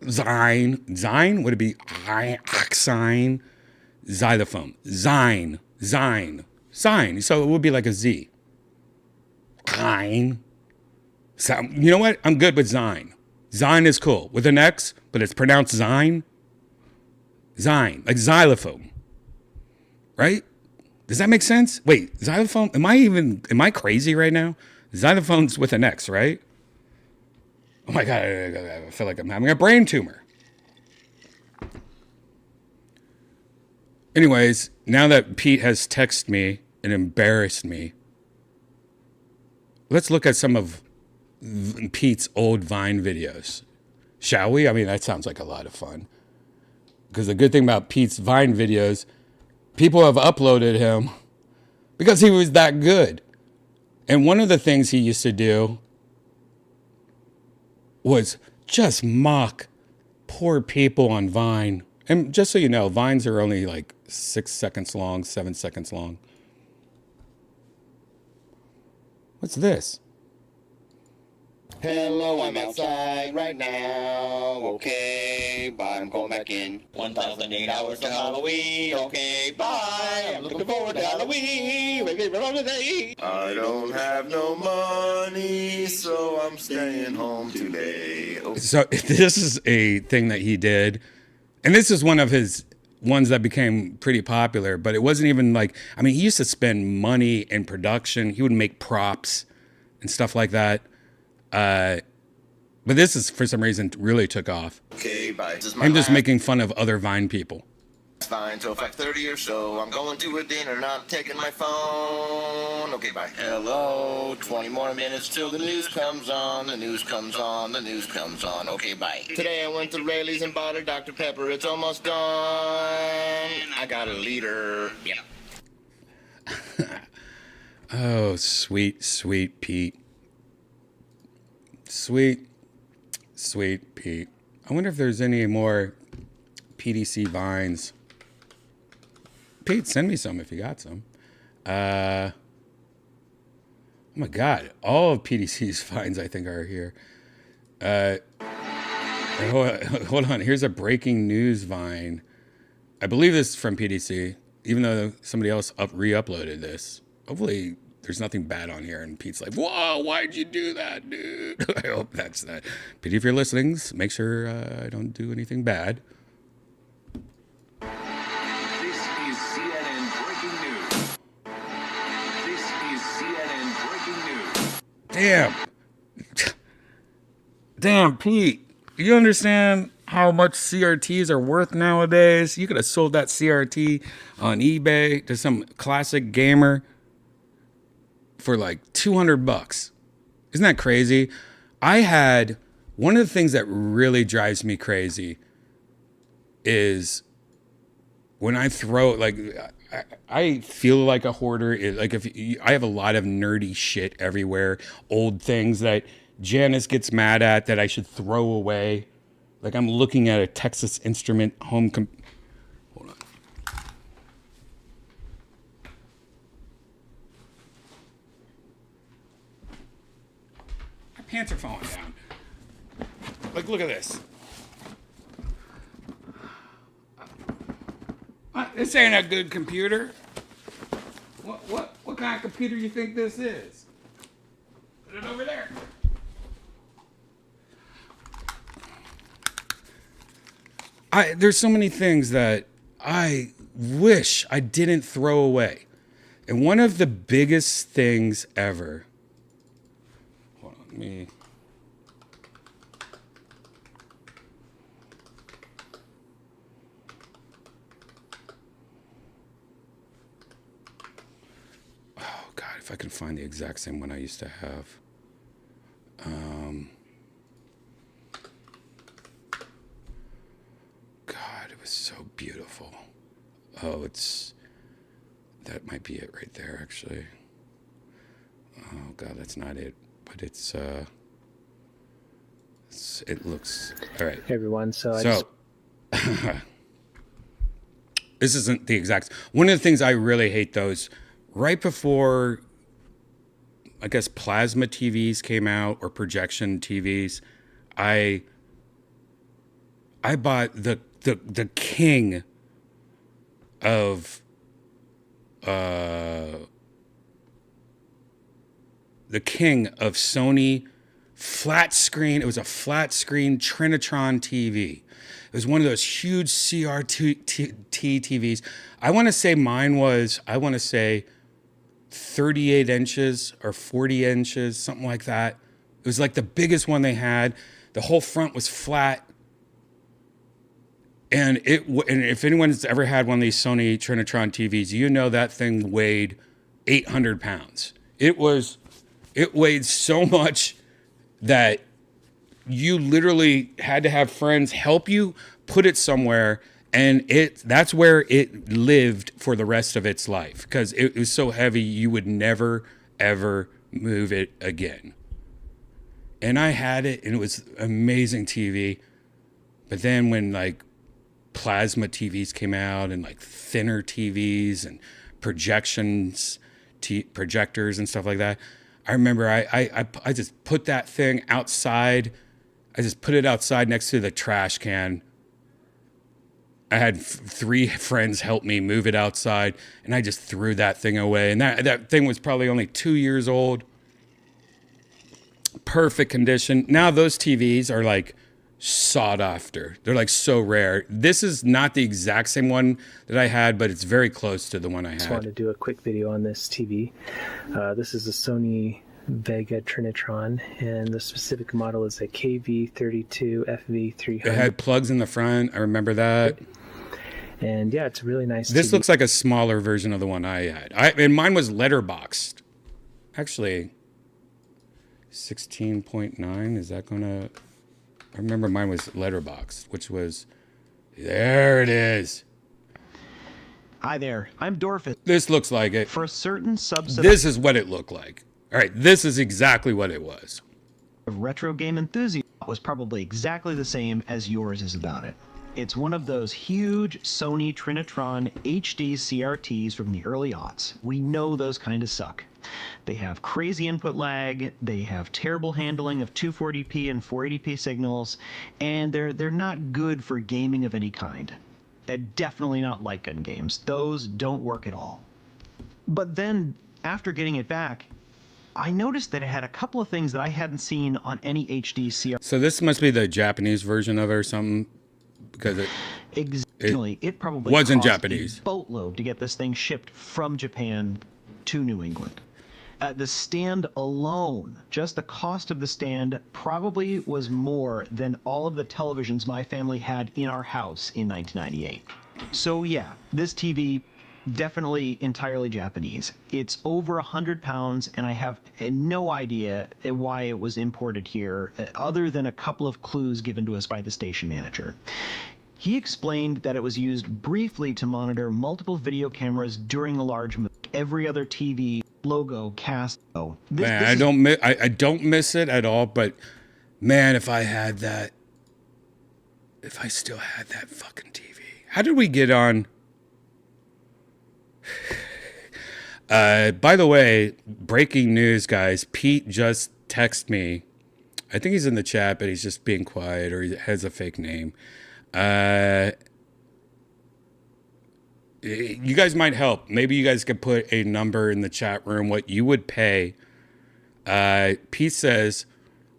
Zine? Would it be Xine? Xylophone. Zine. So it would be like a Z. Zine. So, you know what? I'm good with Zine. Zine is cool. With an X, but it's pronounced Zine. Zine. Like xylophone. Right? Does that make sense? Wait, xylophone? Am I crazy right now? Xylophone's with an X, right? Oh my God, I feel like I'm having a brain tumor. Anyways, now that Pete has texted me and embarrassed me, let's look at some of Pete's old Vine videos, shall we? I mean, that sounds like a lot of fun. Because the good thing about Pete's Vine videos, people have uploaded him because he was that good. And one of the things he used to do was just mock poor people on Vine. And just so you know, Vines are only like 6 seconds long, 7 seconds long. What's this? Hello, I'm outside right now. Okay, bye. I'm going back in. 1,008 hours till Halloween. Okay, bye. I'm looking forward to Halloween. I don't have no money, so I'm staying home today. Okay. So this is a thing that he did, and this is one of his ones that became pretty popular, but it wasn't even like, I mean, he used to spend money in production. He would make props and stuff like that. But this is, for some reason, really took off. Okay, bye. I'm just making fun of other Vine people. fine till 5:30 or so. I'm going to a dinner, not taking my phone. Okay, bye. Hello, 20 more minutes till the news comes on. The news comes on, the news comes on. Okay, bye. Today I went to Rayleigh's and bought a Dr. Pepper. It's almost gone. I got a liter. Yeah. Oh, sweet, sweet Pete. Sweet, sweet Pete. I wonder if there's any more PDC vines. Pete, send me some if you got some. Oh my God. All of PDC's vines, I think, are here. Hold on. Here's a breaking news vine. I believe this is from PDC, even though somebody else re-uploaded this. Hopefully there's nothing bad on here. And Pete's like, whoa, why'd you do that, dude? I hope that's that. Pete, if you're listening, make sure I don't do anything bad. This is CNN breaking news. This is CNN breaking news. Damn, Pete. You understand how much CRTs are worth nowadays? You could have sold that CRT on eBay to some classic gamer for like $200. Isn't that crazy? One of the things that really drives me crazy is when I throw, like, I feel like a hoarder. I have a lot of nerdy shit everywhere, old things that Janice gets mad at that I should throw away. Like I'm looking at a Texas Instrument hold on. My pants are falling down. Like, look at this. This ain't a good computer. What kind of computer you think this is? Put it over there. There's so many things that I wish I didn't throw away. And one of the biggest things ever. Hold on, oh God, if I can find the exact same one I used to have. God, it was so beautiful. Oh, that might be it right there, actually. Oh God, that's not it. But it looks, all right. Hey everyone, this isn't the exact, one of the things I really hate those, right before, I guess, plasma TVs came out, or projection TVs, I bought the king of Sony flat screen. It was a flat screen Trinitron TV. It was one of those huge CRT TVs. I want to say mine was, 38 inches or 40 inches, something like that. It was like the biggest one they had. The whole front was flat. And if anyone's ever had one of these Sony Trinitron TVs, you know that thing weighed 800 pounds. It weighed so much that you literally had to have friends help you put it somewhere, and that's where it lived for the rest of its life, because it was so heavy you would never, ever move it again. And I had it, and it was amazing TV. But then when, like, plasma TVs came out, and like thinner TVs and projectors and stuff like that, I remember I just put that thing outside. I just put it outside next to the trash can. I had 3 friends help me move it outside, and I just threw that thing away. And that thing was probably only 2 years old. Perfect condition. Now those TVs are like sought after. They're like so rare. This is not the exact same one that I had, but it's very close to the one I had. Just wanted to do a quick video on this TV. This is a Sony Vega Trinitron, and the specific model is a KV32FV300. It had plugs in the front. I remember that. And yeah, it's a really nice This TV. looks like a smaller version of the one I had. And mine was letterboxed. Actually, 16.9. Is that gonna? I remember mine was letterboxed, which was. There it is. Hi there, I'm Dorfus. This looks like it. For a certain subset This is what it looked like. All right, this is exactly what it was. of retro game enthusiasts was probably exactly the same as yours is about it. It's one of those huge Sony Trinitron HD CRTs from the early aughts. We know those kind of suck. They have crazy input lag, they have terrible handling of 240p and 480p signals, and they're not good for gaming of any kind. They're definitely not light gun games. Those don't work at all. But then, after getting it back, I noticed that it had a couple of things that I hadn't seen on any HD CRT. So this must be the Japanese version of it or something, because it probably wasn't cost Japanese. a boatload to get this thing shipped from Japan to New England. The stand alone, just the cost of the stand, probably was more than all of the televisions my family had in our house in 1998. So yeah, this TV, definitely entirely Japanese. It's over 100 pounds, and I have no idea why it was imported here, other than a couple of clues given to us by the station manager. He explained that it was used briefly to monitor multiple video cameras during a large movie. Every other TV logo cast. Man, I don't miss it at all. But man, if I had that, if I still had that fucking TV, how did we get on? By the way, breaking news, guys. Pete just texted me. I think he's in the chat, but he's just being quiet, or he has a fake name. You guys might help. Maybe you guys could put a number in the chat room what you would pay. Pete says,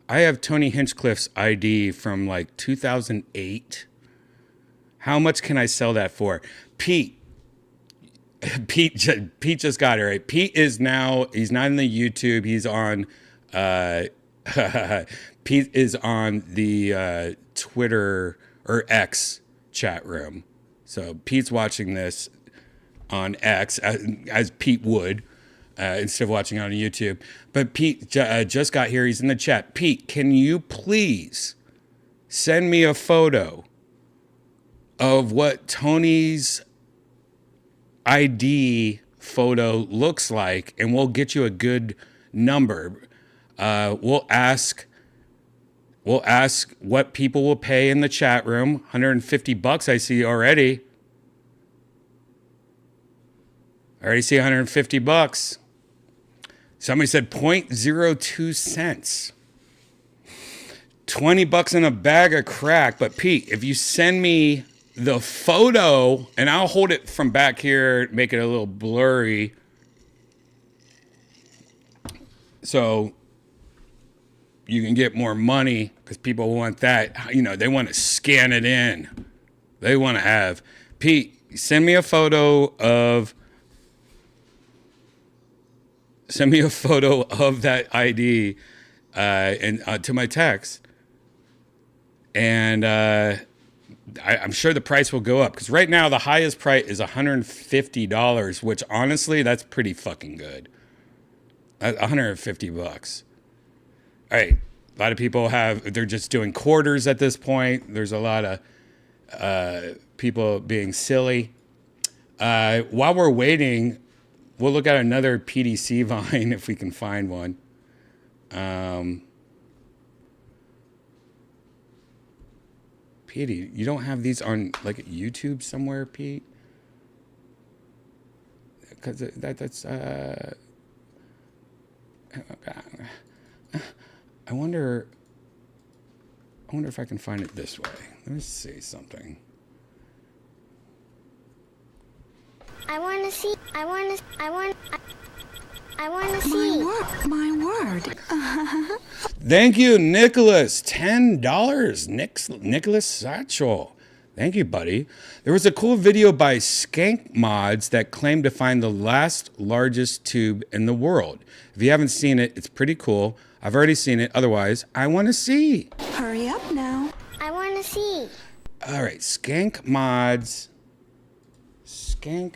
I have Tony Hinchcliffe's ID from like 2008. How much can I sell that for? Pete just got it right. Pete is now, he's not in the YouTube. He's on, Pete is on the Twitter or X chat room. So Pete's watching this on X, as Pete would, instead of watching it on YouTube. But Pete just got here. He's in the chat. Pete, can you please send me a photo of what Tony's ID photo looks like, and we'll get you a good number. We'll ask what people will pay in the chat room. $150 I see already. I already see $150. Somebody said 0.02 cents. $20 in a bag of crack. But Pete, if you send me the photo, and I'll hold it from back here, make it a little blurry. So you can get more money, because people want that. You know, they want to scan it in. They want to have. Pete, send me a photo of that ID and to my text. And I'm sure the price will go up, because right now the highest price is $150, which honestly, that's pretty fucking good. $150. All right, a lot of people they're just doing quarters at this point. There's a lot of people being silly. While we're waiting, we'll look at another PDC Vine if we can find one. Pete, you don't have these on like YouTube somewhere, Pete? Because that's I wonder if I can find it this way. Let me see something. I want to see. I want to see. My word. Thank you, Nicholas. $10. Nicholas Satchel. Thank you, buddy. There was a cool video by Skank Mods that claimed to find the last largest tube in the world. If you haven't seen it, it's pretty cool. I've already seen it. Otherwise, I want to see. Hurry up now. I want to see. All right, Skank Mods. Skank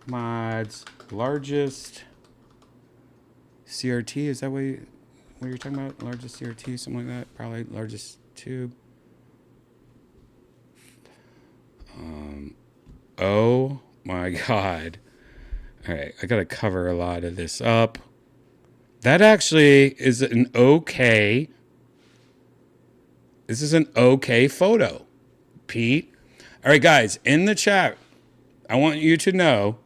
Mod's largest CRT. Is that what you're talking about? Largest CRT, something like that? Probably largest tube. Oh my God. All right, I gotta cover a lot of this up. That actually is an okay. This is an okay photo, Pete. All right, guys, in the chat, I want you to know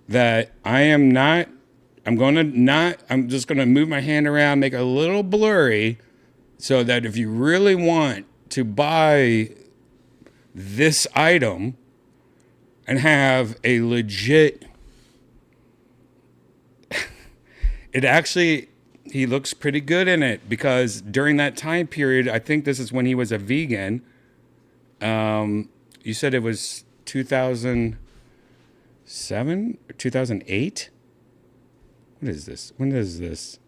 that I'm just gonna move my hand around, make it a little blurry, so that if you really want to buy this item and have a legit, it actually, he looks pretty good in it, because during that time period, I think this is when he was a vegan. You said it was 2007 or 2008? What is this? When is this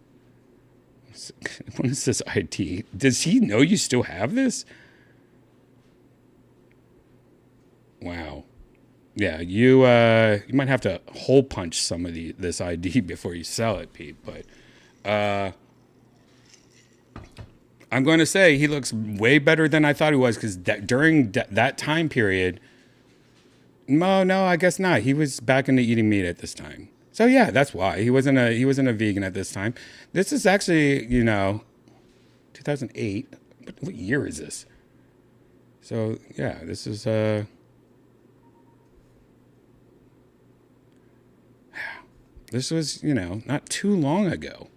ID? Does he know you still have this? Wow. Yeah, you might have to hole punch some of this ID before you sell it, Pete. But I'm going to say he looks way better than I thought he was, because during that time period, no, I guess not. He was back into eating meat at this time. So yeah, that's why he wasn't a vegan at this time. This is actually 2008. What year is this? So yeah, this is this was not too long ago.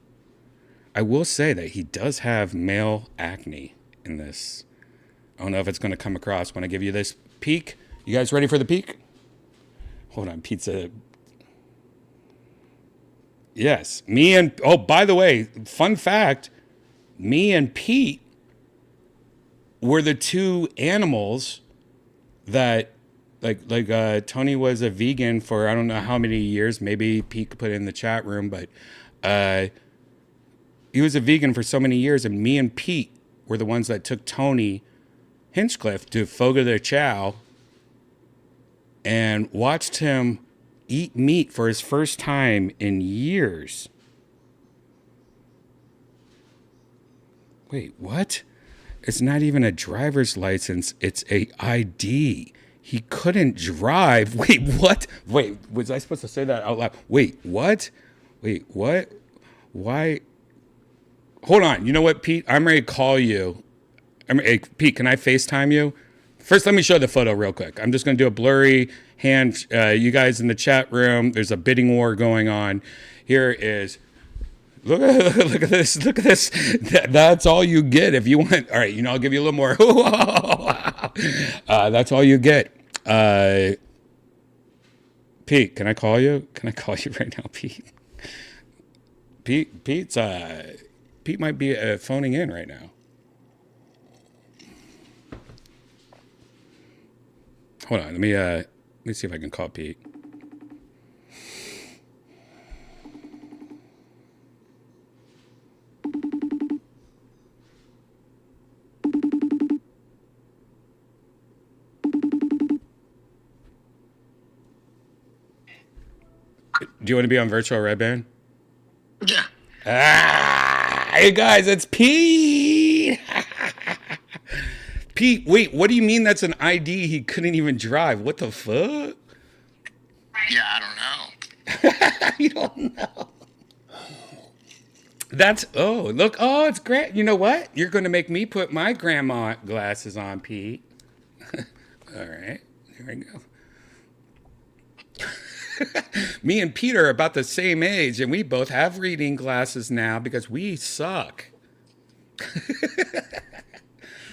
I will say that he does have male acne in this. I don't know if it's going to come across when I give you this peek. You guys ready for the peek? Hold on, pizza. Yes, oh, by the way, fun fact, me and Pete were the two animals that, like Tony was a vegan for I don't know how many years. Maybe Pete could put it in the chat room, but he was a vegan for so many years, and me and Pete were the ones that took Tony Hinchcliffe to Fogo de Chao and watched him eat meat for his first time in years. Wait, what? It's not even a driver's license. It's a ID. He couldn't drive. Wait, what? Wait, was I supposed to say that out loud? Wait, what? Wait, what? Why? Hold on. You know what, Pete? I'm ready to call you. Hey, Pete, can I FaceTime you? First, let me show the photo real quick. I'm just going to do a blurry hand. You guys in the chat room, there's a bidding war going on. Here is, look at this. Look at this. That's all you get if you want. All right, I'll give you a little more. That's all you get. Pete, can I call you? Can I call you right now, Pete? Pete might be phoning in right now. Hold on, let me see if I can call Pete. Do you want to be on virtual Redban? Yeah. Hey guys, it's Pete. Pete, wait, what do you mean that's an ID? He couldn't even drive. What the fuck? Yeah, I don't know. You don't know. It's great. You know what? You're going to make me put my grandma glasses on, Pete. All right, here we go. Me and Peter are about the same age, and we both have reading glasses now because we suck.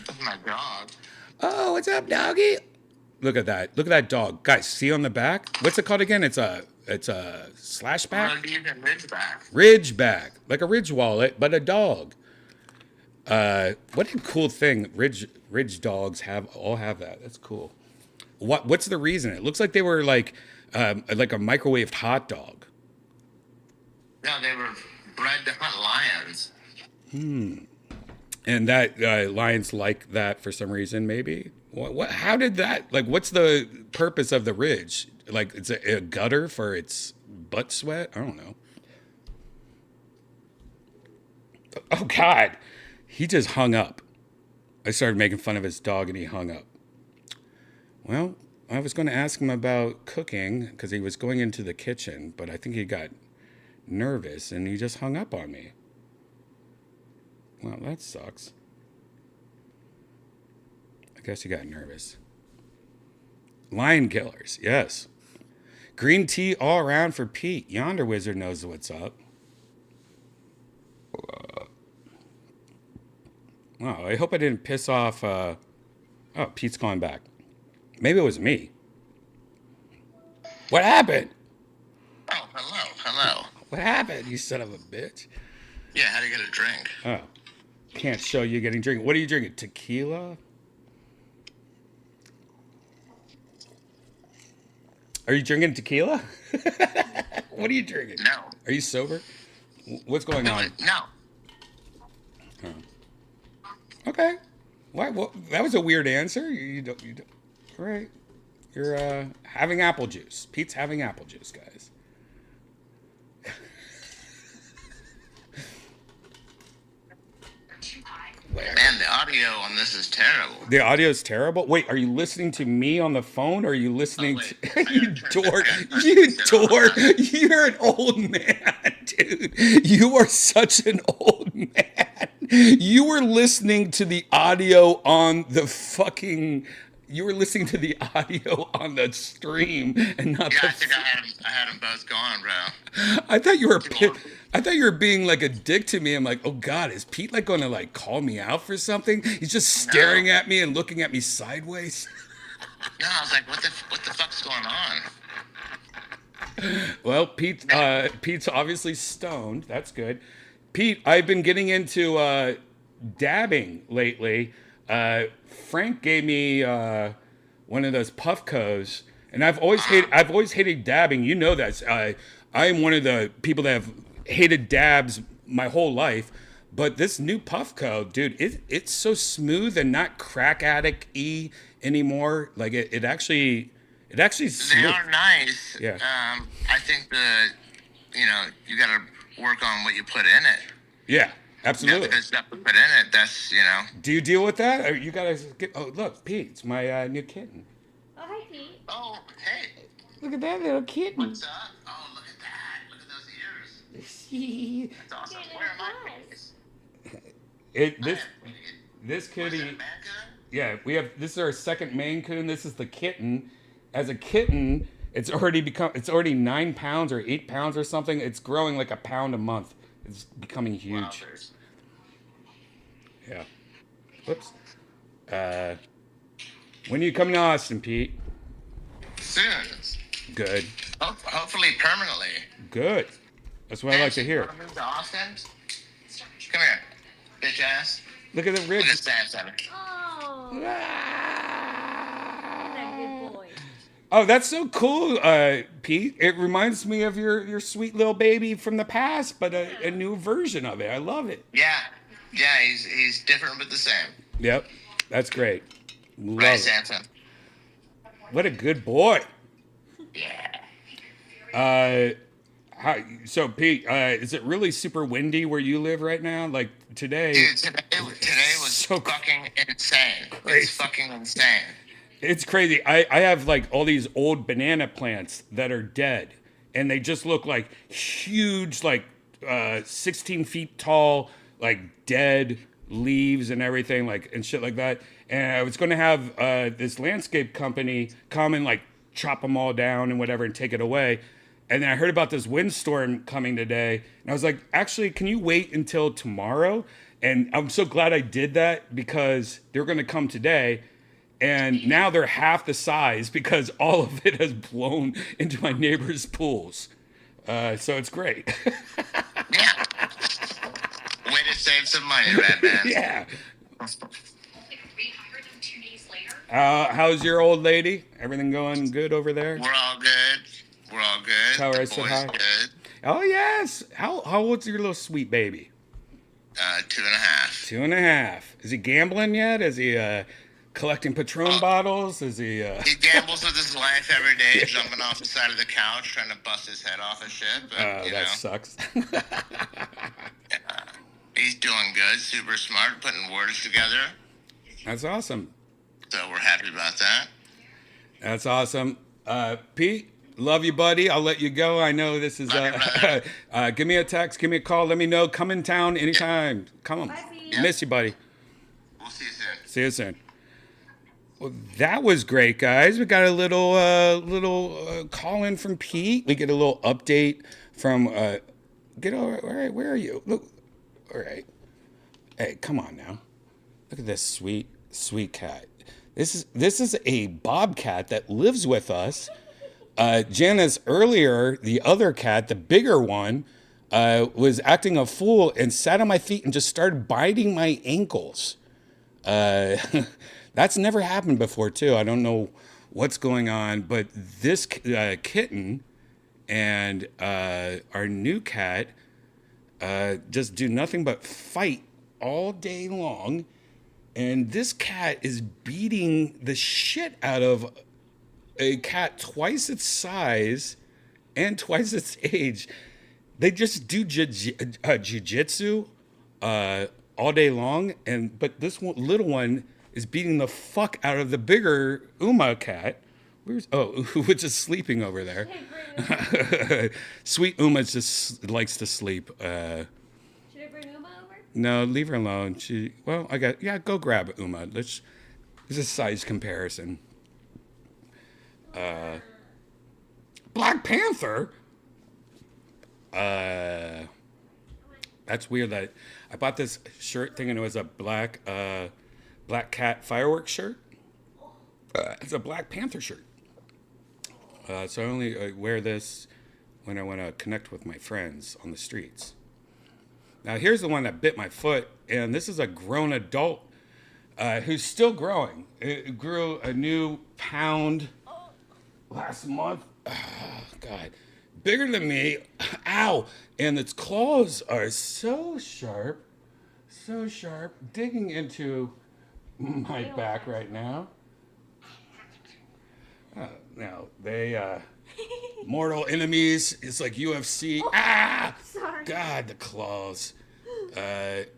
Oh my God. Oh, what's up, doggy? Look at that. Look at that dog. Guys, see on the back? What's it called again? It's a slashback? Ridgeback. Ridgeback. Like a ridge wallet, but a dog. What a cool thing. Ridge dogs all have that. That's cool. What's the reason? It looks like they were like a microwaved hot dog. No, they were bred to hunt lions. And that lions like that for some reason, maybe. What? How did that? Like, what's the purpose of the ridge? Like, it's a gutter for its butt sweat? I don't know. Oh God, he just hung up. I started making fun of his dog, and he hung up. Well, I was going to ask him about cooking because he was going into the kitchen, but I think he got nervous and he just hung up on me. Well, that sucks. I guess he got nervous. Lion killers, yes. Green tea all around for Pete. Yonder Wizard knows what's up. Wow, I hope I didn't piss off... Oh, Pete's calling back. Maybe it was me. What happened? Oh, hello. What happened, you son of a bitch? Yeah, how do you get a drink? Oh, can't show you getting drink. What are you drinking? Tequila? Are you drinking tequila? What are you drinking? No. Are you sober? What's going on? No. Oh. Okay. Why? Well, that was a weird answer. You don't. All right. You're having apple juice. Pete's having apple juice, guys. Man, the audio on this is terrible. The audio is terrible. Wait, are you listening to me on the phone, or are you listening to you dork? You dork! You're an old man, dude. You are such an old man. You were listening to the audio on the fucking. You were listening to the audio on the stream and not the. I think I had them both going, bro. I thought you were. I thought you were being like a dick to me. I'm like, oh God, is Pete like going to like call me out for something? He's just staring at me and looking at me sideways. No, I was like, what the fuck's going on? Well, Pete's obviously stoned. That's good. Pete, I've been getting into dabbing lately. Frank gave me one of those Puffcos, and I've always hated dabbing. You know that. I am one of the people that have hated dabs my whole life, but this new Puffco, dude, it's so smooth and not crack addict-y anymore. Like it actually They are nice. Yeah. I think you got to work on what you put in it. Yeah, absolutely. The stuff to put in it, that's, Do you deal with that? Or you gotta get. Oh, look, Pete, it's my new kitten. Oh, hi, Pete. Oh, hey. Look at that little kitten. What's up? Oh, look at that. Look at those ears. That's awesome. Where am I? This kitty. Yeah, this is our second Maine Coon. This is the kitten. As a kitten, it's already 9 pounds or 8 pounds or something. It's growing like a pound a month. It's becoming huge. Wow, yeah. Whoops. When are you coming to Austin, Pete? Soon. Good. Hopefully permanently. Good. That's what I like to hear. You want to move to Austin? Come here, bitch ass. Look at the ridge. Look at Sam 7. Oh. That good boy. Oh, that's so cool, Pete. It reminds me of your sweet little baby from the past, but a new version of it. I love it. Yeah, he's different but the same. Yep, that's great. Love Right, it. Samson? What a good boy. Yeah. So Pete, is it really super windy where you live right now? Like today? Dude, today was so fucking insane. Crazy. It's fucking insane. It's crazy. I have like all these old banana plants that are dead, and they just look like huge, like 16 feet tall, like dead leaves and everything, like and shit like that. And I was going to have this landscape company come and like chop them all down and whatever and take it away. And then I heard about this windstorm coming today, and I was like, actually, can you wait until tomorrow? And I'm so glad I did that because they're going to come today. And now they're half the size because all of it has blown into my neighbor's pools. So it's great. Yeah. Way to save some money, Redban. Yeah. How's your old lady? Everything going good over there? We're all good. Tell her I The said boy's hi. good. Oh, yes. How old's your little sweet baby? 2.5. 2.5. Is he gambling yet? Is he collecting Patron bottles? Is he? He gambles with his life every day, jumping off the side of the couch, trying to bust his head off and shit. But That sucks. He's doing good, super smart, putting words together. That's awesome. So we're happy about that. That's awesome. Pete, love you, buddy. I'll let you go. I know this is. Give me a text. Give me a call. Let me know. Come in town anytime. Come on. Miss you, buddy. We'll see you soon. See you soon. Well, that was great, guys. We got a little call in from Pete. We get a little update from. All right, where are you? Look. All right. Hey, come on now. Look at this sweet cat. This is a bobcat that lives with us. Janice earlier, the other cat, the bigger one, was acting a fool and sat on my feet and just started biting my ankles. That's never happened before, too. I don't know what's going on, but this kitten and our new cat just do nothing but fight all day long. And this cat is beating the shit out of a cat twice its size and twice its age. They just do jiu-jitsu all day long, but this little one is beating the fuck out of the bigger Uma cat. Which is sleeping over there. Sweet Uma just likes to sleep. Should I bring Uma over? No, leave her alone. Go grab Uma. This is a size comparison. Black Panther? That's weird that I bought this shirt thinking it was a black cat fireworks shirt. It's a Black Panther shirt. So I only wear this when I want to connect with my friends on the streets. Now here's the one that bit my foot, and this is a grown adult who's still growing. It grew a new pound last month. Oh, God. Bigger than me. Ow. And its claws are so sharp, digging into my back right now. Now, they, mortal enemies, it's like UFC. Sorry. God, the claws. Look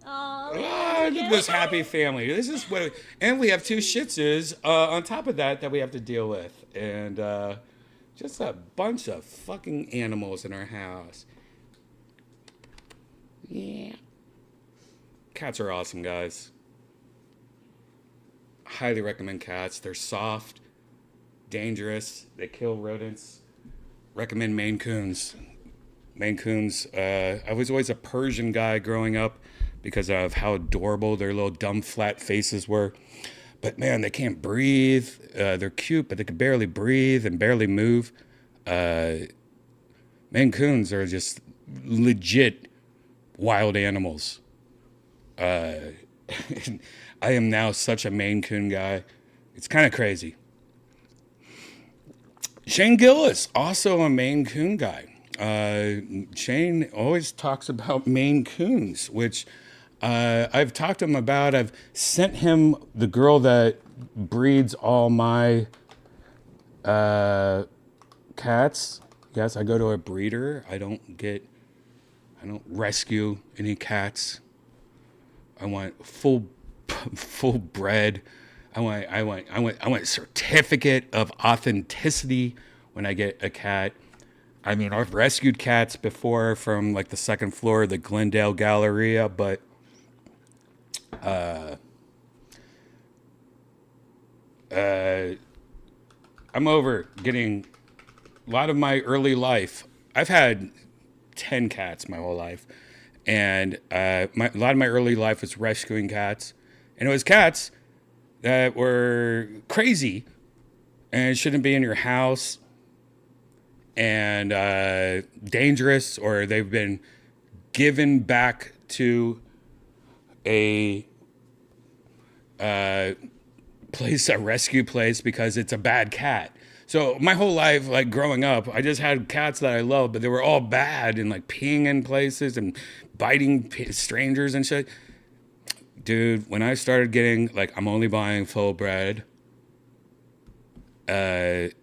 Oh, at this happy family. This is what, and we have two Shih Tzus on top of that we have to deal with. And just a bunch of fucking animals in our house. Yeah. Cats are awesome, guys. Highly recommend cats. They're soft, dangerous. They kill rodents. Recommend Maine Coons. Maine Coons. I was always a Persian guy growing up because of how adorable their little dumb flat faces were. But man, they can't breathe. They're cute, but they can barely breathe and barely move. Maine Coons are just legit wild animals. I am now such a Maine Coon guy. It's kind of crazy. Shane Gillis, also a Maine Coon guy. Shane always talks about Maine Coons, which I've talked to him about. I've sent him the girl that breeds all my cats. Yes, I go to a breeder. I don't rescue any cats. I want full bred. I want a certificate of authenticity when I get a cat. I mean, I've rescued cats before from like the second floor of the Glendale Galleria, but I'm over getting a lot of my early life. I've had 10 cats my whole life, and a lot of my early life was rescuing cats, and it was cats that were crazy and shouldn't be in your house and dangerous, or they've been given back to a place, a rescue place, because it's a bad cat. So my whole life, like growing up, I just had cats that I loved, but they were all bad and like peeing in places and biting strangers and shit. Dude, when I started getting, like, I'm only buying full bred, that's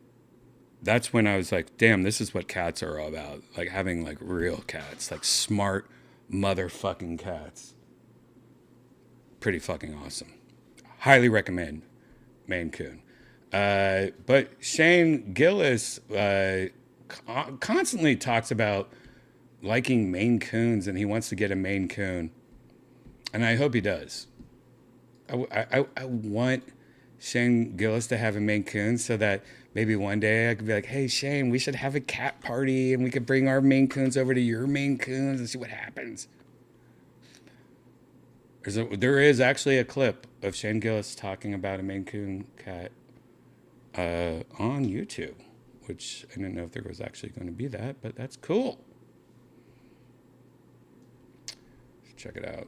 when I was like, damn, this is what cats are all about. Like, having, like, real cats. Like, smart motherfucking cats. Pretty fucking awesome. Highly recommend Maine Coon. But Shane Gillis constantly talks about liking Maine Coons, and he wants to get a Maine Coon. And I hope he does. I want Shane Gillis to have a Maine Coon so that maybe one day I could be like, hey, Shane, we should have a cat party and we could bring our Maine Coons over to your Maine Coons and see what happens. There is actually a clip of Shane Gillis talking about a Maine Coon cat on YouTube, which I didn't know if there was actually going to be that, but that's cool. Check it out.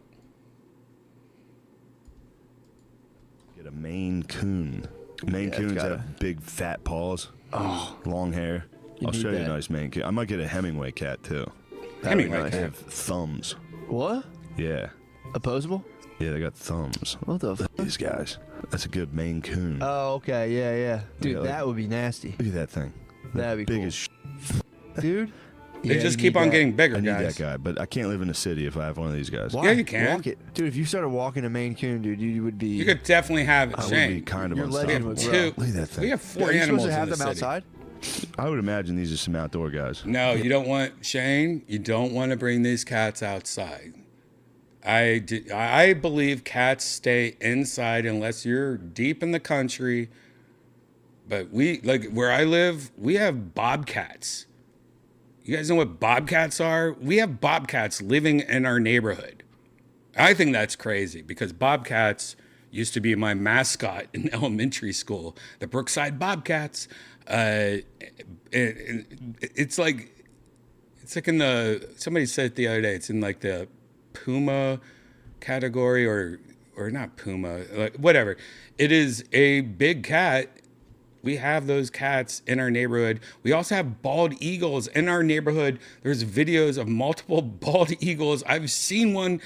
Get a Maine Coon. Maine Coons have big fat paws. Oh, long hair. I'll show you a nice Maine Coon. I might get a Hemingway cat too. Hemingway They have thumbs. What? Yeah. Opposable? Yeah, they got thumbs. What the fuck? These guys. That's a good Maine Coon. Oh, okay. Yeah. Dude, Look at that would be nasty. Look at that thing. That'd be big cool. as Dude. They just keep on getting bigger, I need guys. that guy, but I can't live in the city if I have one of these guys. Why? Yeah, you can. Walk it. Dude, if you started walking a Maine Coon, dude, you would be... You could definitely have it, I would Shane. be kind of You're unstoppable. legend, bro. Look at that thing. We have 4 Are you animals supposed to have in the them city. outside? I would imagine these are some outdoor guys. No, you don't want, Shane, you don't want to bring these cats outside. I believe cats stay inside unless you're deep in the country. But like where I live, we have bobcats. You guys know what bobcats are? We have bobcats living in our neighborhood. I think that's crazy because bobcats used to be my mascot in elementary school, the Brookside Bobcats. It's like in the, somebody said it the other day, it's in like the Puma category or not Puma, like whatever. It is a big cat. We have those cats in our neighborhood. We also have bald eagles in our neighborhood. There's videos of multiple bald eagles. I've seen one.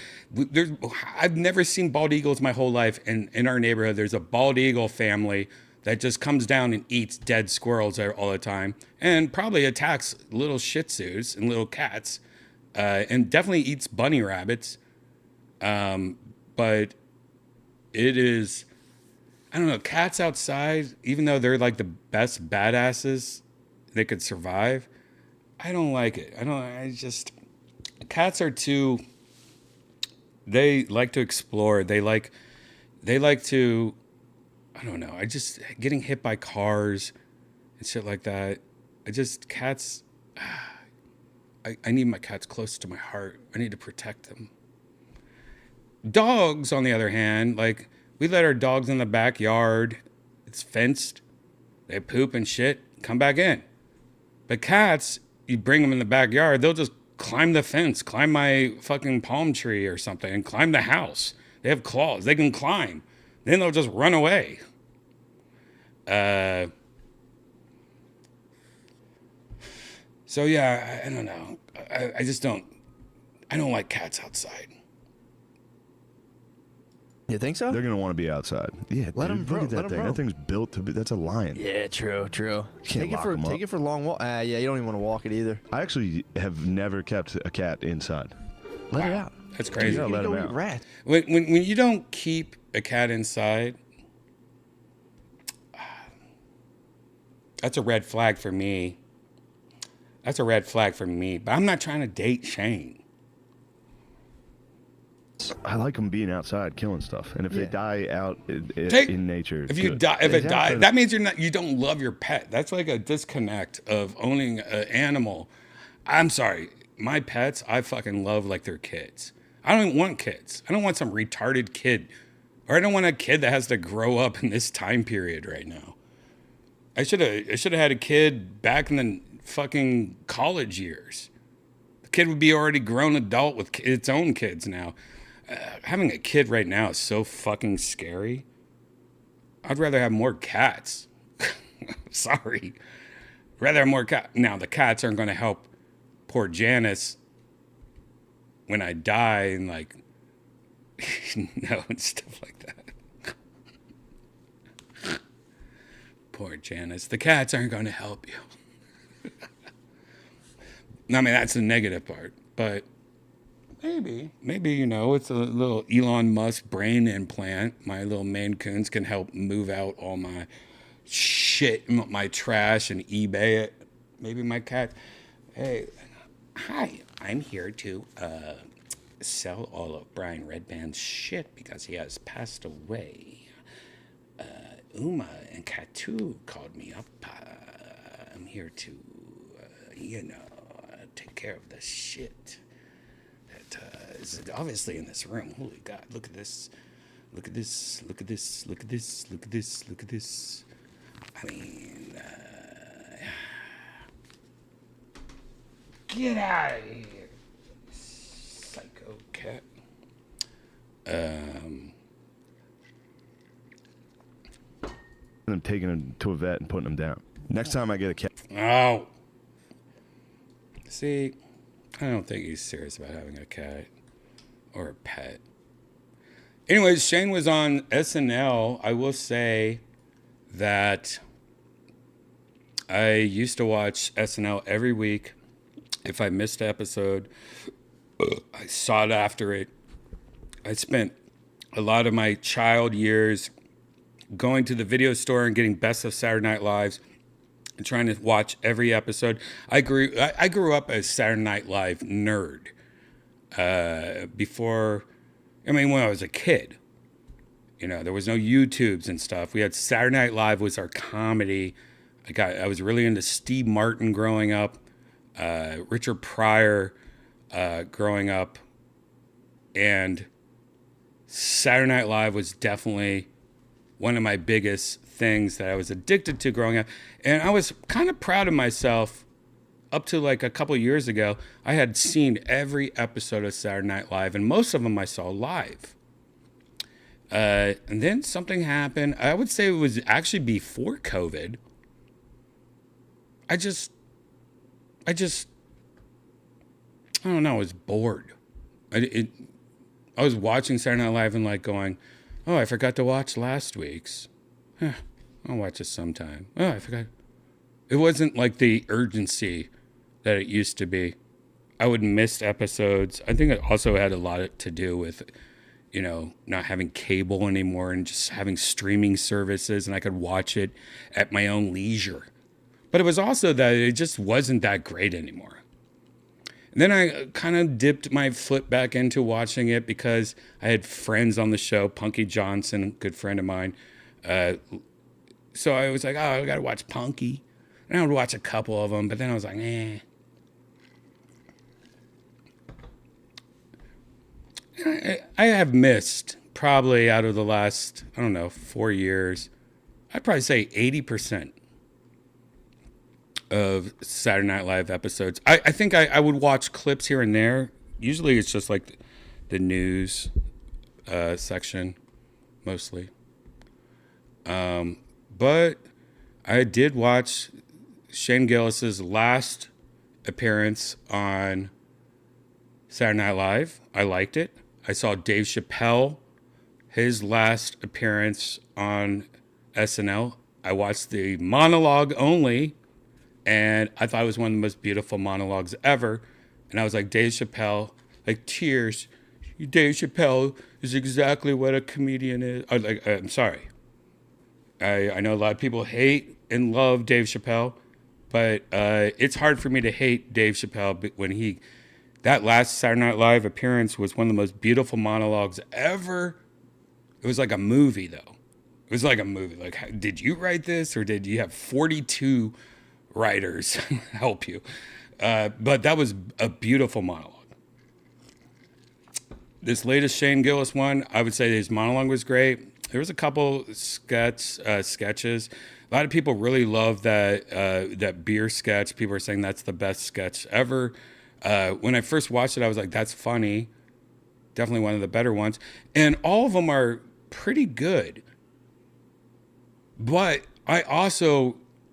I've never seen bald eagles my whole life. And in our neighborhood, there's a bald eagle family that just comes down and eats dead squirrels all the time and probably attacks little shih tzus and little cats and definitely eats bunny rabbits. But it is... I don't know, cats outside, even though they're like the best badasses they could survive, I don't like it. Cats are too, they like to explore. They like to, I don't know, getting hit by cars and shit like that. Cats, I need my cats close to my heart. I need to protect them. Dogs, on the other hand, like, we let our dogs in the backyard. It's fenced. They poop and shit. Come back in. But cats, you bring them in the backyard, they'll just climb the fence, climb my fucking palm tree or something, and climb the house. They have claws. They can climb. Then they'll just run away. So yeah, I don't know. I don't like cats outside. You think so? They're gonna want to be outside. Yeah, Let dude, them look at that thing. roam. That thing's built to be. That's a lion. Yeah, true. Can't lock 'em up. Take it for long walk. Yeah, you don't even want to walk it either. I actually have never kept a cat inside. Let it out. That's crazy. You gotta let go him eat out. rats. When you don't keep a cat inside, that's a red flag for me. But I'm not trying to date Shane. I like them being outside, killing stuff, and if they die out in nature, If you good. die, if it dies, that means you don't love your pet. That's like a disconnect of owning an animal. I'm sorry, my pets, I fucking love like they're kids. I don't want kids. I don't want some retarded kid, or I don't want a kid that has to grow up in this time period right now. I should have had a kid back in the fucking college years. The kid would be already grown adult with its own kids now. Having a kid right now is so fucking scary. I'd rather have more cats. Sorry. Rather have more cats. Now, the cats aren't going to help poor Janice when I die and, like, No, and stuff like that. Poor Janice. The cats aren't going to help you. I mean, that's the negative part, but maybe, it's a little Elon Musk brain implant. My little Maine Coons can help move out all my shit, my trash, and eBay it. Maybe my cat. Hey, hi, I'm here to sell all of Brian Redban's shit because he has passed away. Uma and Katu called me up. I'm here to, take care of the shit that is obviously in this room. Holy God, look at this. Look at this. Look at this. Look at this. Look at this. Look at this. I mean, get out of here, psycho cat. I'm taking him to a vet and putting him down. Next time I get a cat. Oh. See, I don't think he's serious about having a cat or a pet. Anyways, Shane was on SNL. I will say that I used to watch SNL every week. If I missed an episode, I sought after it. I spent a lot of my child years going to the video store and getting Best of Saturday Night Lives and trying to watch every episode. I grew up as Saturday Night Live nerd. When I was a kid, there was no YouTubes and stuff. We had Saturday Night Live was our comedy. I was really into Steve Martin growing up, Richard Pryor growing up, and Saturday Night Live was definitely one of my biggest things that I was addicted to growing up. And I was kind of proud of myself up to like a couple of years ago. I had seen every episode of Saturday Night Live, and most of them I saw live. And then something happened. I would say it was actually before COVID. I don't know, I was bored. I was watching Saturday Night Live and like going, oh, I forgot to watch last week's. I'll watch it sometime. Oh, I forgot. It wasn't like the urgency that it used to be. I would miss episodes. I think it also had a lot to do with, not having cable anymore and just having streaming services, and I could watch it at my own leisure. But it was also that it just wasn't that great anymore. And then I kind of dipped my foot back into watching it because I had friends on the show, Punky Johnson, a good friend of mine. So I was like, oh, I got to watch Punky. And I would watch a couple of them, but then I was like, eh. I have missed probably out of the last, 4 years, I'd probably say 80% of Saturday Night Live episodes. I think I would watch clips here and there. Usually it's just like the news section, mostly. But I did watch Shane Gillis's last appearance on Saturday Night Live. I liked it. I saw Dave Chappelle, his last appearance on SNL. I watched the monologue only, and I thought it was one of the most beautiful monologues ever. And I was like, Dave Chappelle, like tears. Dave Chappelle is exactly what a comedian is. I'm sorry. I know a lot of people hate and love Dave Chappelle, but it's hard for me to hate Dave Chappelle when that last Saturday Night Live appearance was one of the most beautiful monologues ever. It was like a movie, though. It was like a movie. Like, did you write this, or did you have 42 writers help you? But that was a beautiful monologue. This latest Shane Gillis one, I would say his monologue was great. There was a couple sketches. A lot of people really love that beer sketch. People are saying that's the best sketch ever. When I first watched it, I was like, that's funny. Definitely one of the better ones. And all of them are pretty good. But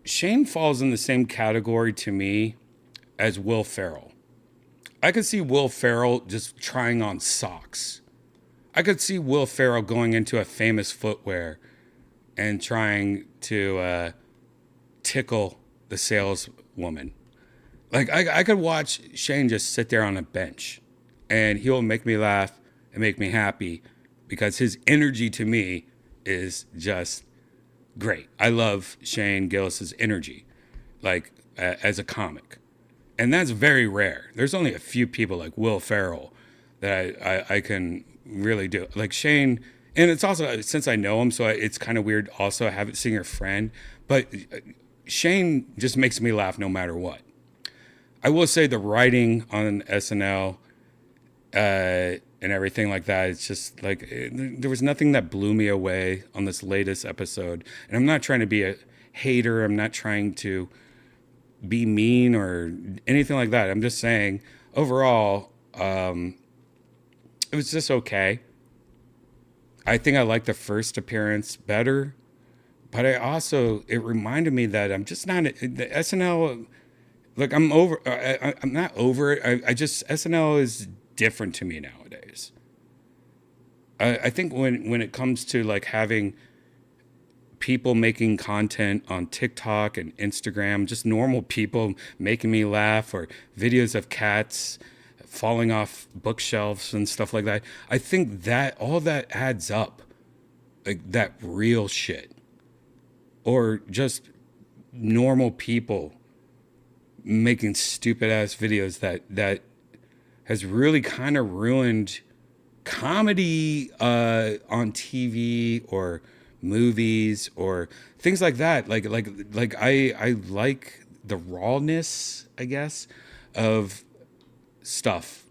Shane falls in the same category to me as Will Ferrell. I could see Will Ferrell just trying on socks. I could see Will Ferrell going into a famous footwear and trying to tickle the saleswoman. Like, I could watch Shane just sit there on a bench and he'll make me laugh and make me happy because his energy to me is just great. I love Shane Gillis's energy, like, as a comic. And that's very rare. There's only a few people like Will Ferrell that I can really do. Like Shane, and it's also, since I know him, so it's kind of weird also seeing your friend. But Shane just makes me laugh no matter what. I will say the writing on SNL and everything like that, it's just like, there was nothing that blew me away on this latest episode. And I'm not trying to be a hater. I'm not trying to be mean or anything like that. I'm just saying overall, it was just okay. I think I liked the first appearance better, but it reminded me that I'm just not the SNL. Like I'm not over it. SNL is different to me nowadays. I think when it comes to like having people making content on TikTok and Instagram, just normal people making me laugh, or videos of cats falling off bookshelves and stuff like that. I think that all that adds up, like that real shit, or just normal people making stupid ass videos that has really kind of ruined comedy on TV or movies or things like that. Like I like the rawness, I guess, of stuff.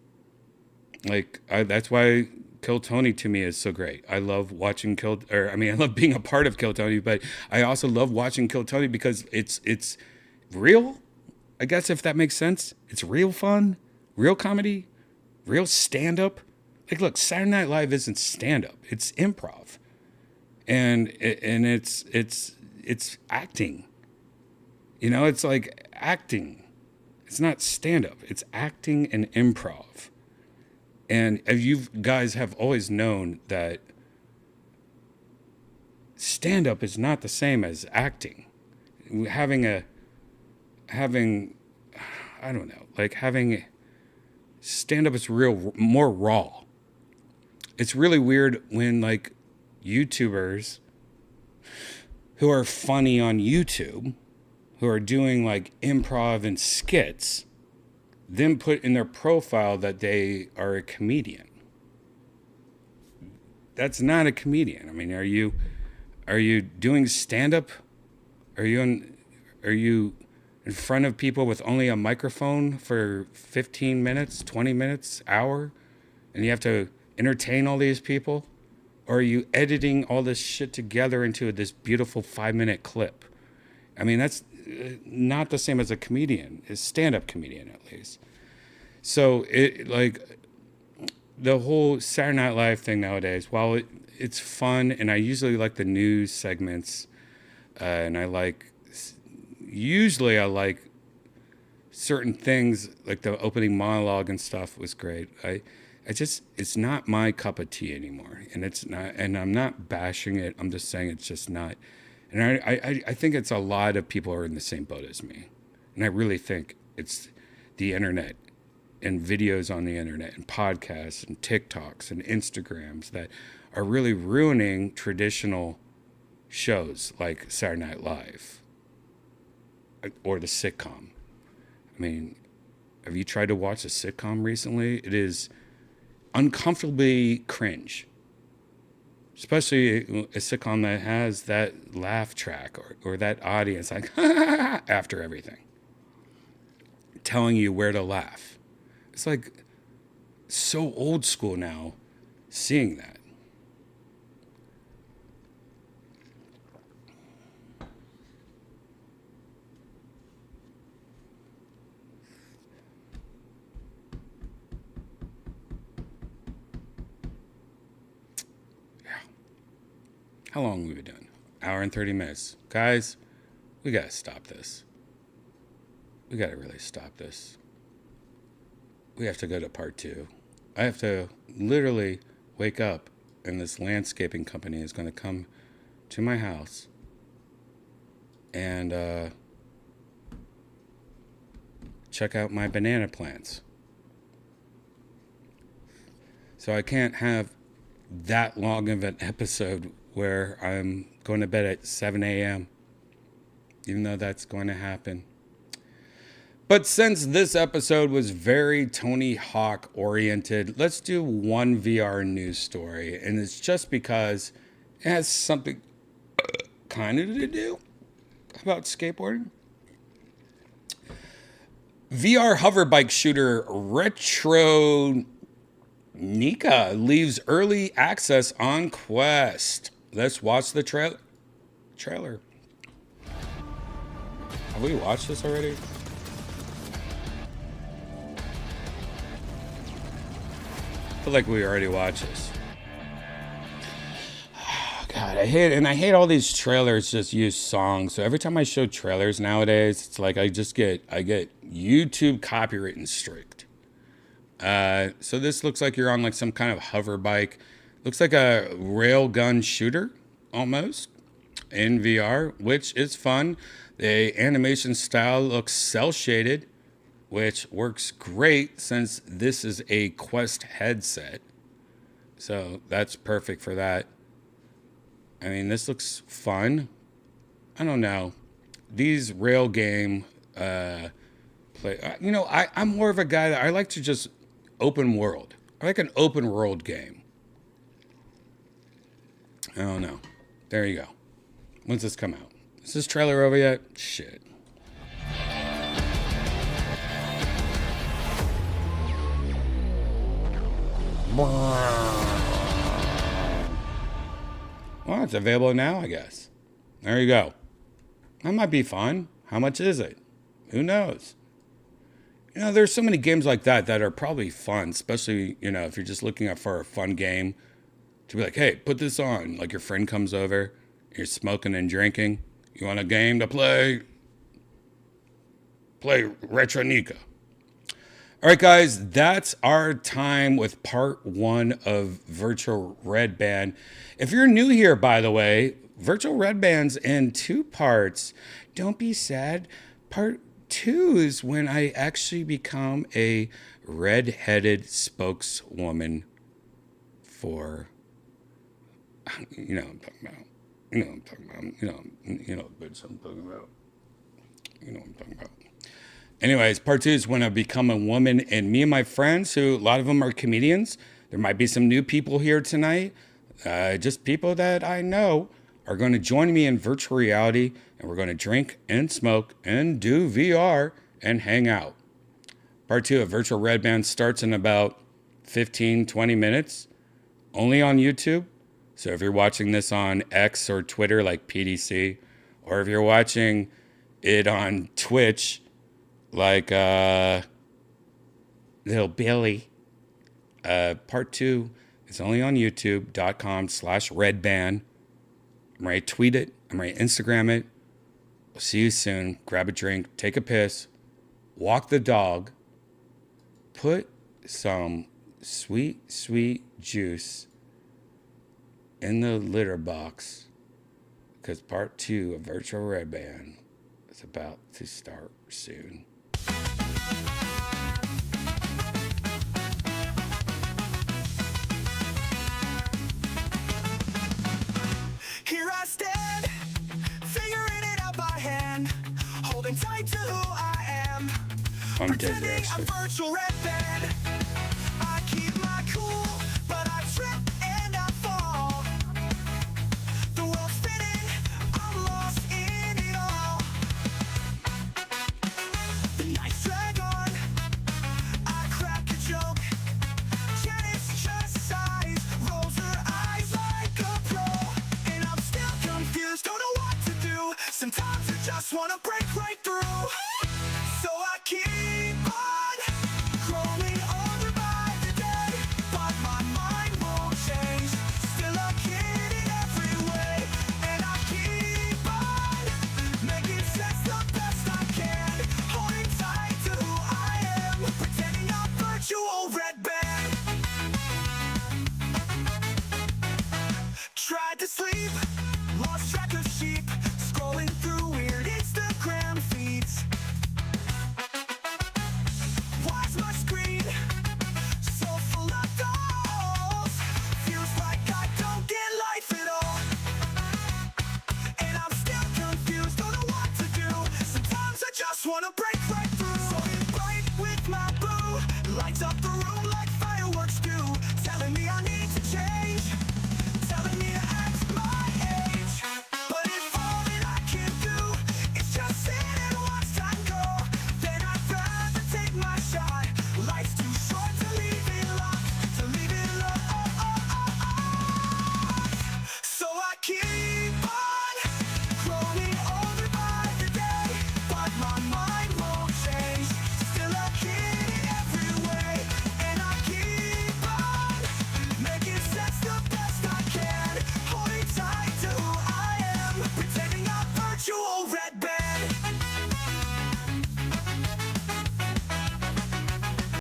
Like that's why Kill Tony to me is so great. I love watching I love being a part of Kill Tony, but I also love watching Kill Tony because it's real, I guess, if that makes sense. It's real fun, real comedy, real stand-up. Like, look, Saturday Night Live isn't stand-up. It's improv. And it's acting. You know, it's like acting. It's not stand-up. It's acting and improv. And you guys have always known that stand-up is not the same as acting. Having stand-up is more raw. It's really weird when like YouTubers who are funny on YouTube, who are doing like improv and skits, then put in their profile that they are a comedian. That's not a comedian. I mean, are you doing stand-up? Are you in front of people with only a microphone for 15 minutes, 20 minutes, hour, and you have to entertain all these people? Or are you editing all this shit together into this beautiful 5-minute clip? I mean, that's not the same as a comedian, a stand-up comedian at least. So it like the whole Saturday Night Live thing nowadays, while it's fun, and I usually like the news segments, and I like certain things, like the opening monologue and stuff was great. It's not my cup of tea anymore, and it's not, and I'm not bashing it. I'm just saying it's just not. And I think it's a lot of people are in the same boat as me, and I really think it's the internet and videos on the internet and podcasts and TikToks and Instagrams that are really ruining traditional shows like Saturday Night Live or the sitcom. I mean, have you tried to watch a sitcom recently? It is uncomfortably cringe, especially a sitcom that has that laugh track or that audience like after everything telling you where to laugh. It's like so old school now seeing that. How long have we been doing? Hour and 30 minutes. Guys, we got to stop this. We got to really stop this. We have to go to part 2. I have to literally wake up and this landscaping company is going to come to my house and check out my banana plants. So I can't have that long of an episode where I'm going to bed at 7 a.m., even though that's going to happen. But since this episode was very Tony Hawk oriented, let's do one VR news story. And it's just because it has something kind of to do about skateboarding. VR hoverbike shooter Retro Nika leaves early access on Quest. Let's watch the trailer. Have we watched this already? I feel like we already watched this. Oh, God, I hate all these trailers just use songs. So every time I show trailers nowadays, it's like I get YouTube copyright strict. So this looks like you're on like some kind of hover bike. Looks like a railgun shooter almost in VR, which is fun. The animation style looks cel shaded, which works great since this is a Quest headset. So that's perfect for that. I mean, this looks fun. I don't know. These rail game play, I'm more of a guy that I like to just open world. I like an open world game. I don't know. There you go. When's this come out? Is this trailer over yet? Shit. Well, it's available now, I guess. There you go. That might be fun. How much is it? Who knows? There's so many games like that that are probably fun, especially, if you're just looking for a fun game to be like, hey, put this on. Like your friend comes over, you're smoking and drinking. You want a game to play? Play Retro Nika. All right, guys, that's our time with part 1 of Virtual Redban. If you're new here, by the way, Virtual Redban's in 2 parts. Don't be sad. Part 2 is when I actually become a red-headed spokeswoman for, you know what I'm talking about. You know what I'm talking about. You know what bitch I'm talking about. You know what I'm talking about. Anyways, part 2 is when I become a woman, and me and my friends, who a lot of them are comedians, there might be some new people here tonight, just people that I know, are going to join me in virtual reality, and we're going to drink and smoke and do VR and hang out. Part 2 of Virtual Redban starts in about 15-20 minutes, only on YouTube. So if you're watching this on X or Twitter like PDC, or if you're watching it on Twitch like Little Billy, part 2 is only on youtube.com/redban. I'm ready to tweet it. I'm ready to Instagram it. We'll see you soon. Grab a drink, take a piss, walk the dog, put some sweet, sweet juice in the litter box, because part 2 of Virtual Redban is about to start soon. Here I stand, figuring it out by hand, holding tight to who I am. I'm dead, Pretending I'm actually. Virtual Redban. I keep my cool, but I trip and I fall. The world's spinning, I'm lost in it all. The nights drag on, I crack a joke. Janice just sighs, rolls her eyes like a pro. And I'm still confused, don't know what to do. Sometimes I just wanna break right through. So I keep on growing older by the day, but my mind won't change. Still a kid in every way, and I keep on making sense the best I can, holding tight to who I am, pretending I'm Virtual Redban. sleep, lost track of sheep, scrolling through weird Instagram feeds. Why's my screen so full of dolls? Feels like I don't get life at all. And I'm still confused, don't know what to do. Sometimes I just wanna break right through. So invite with my boo, lights up the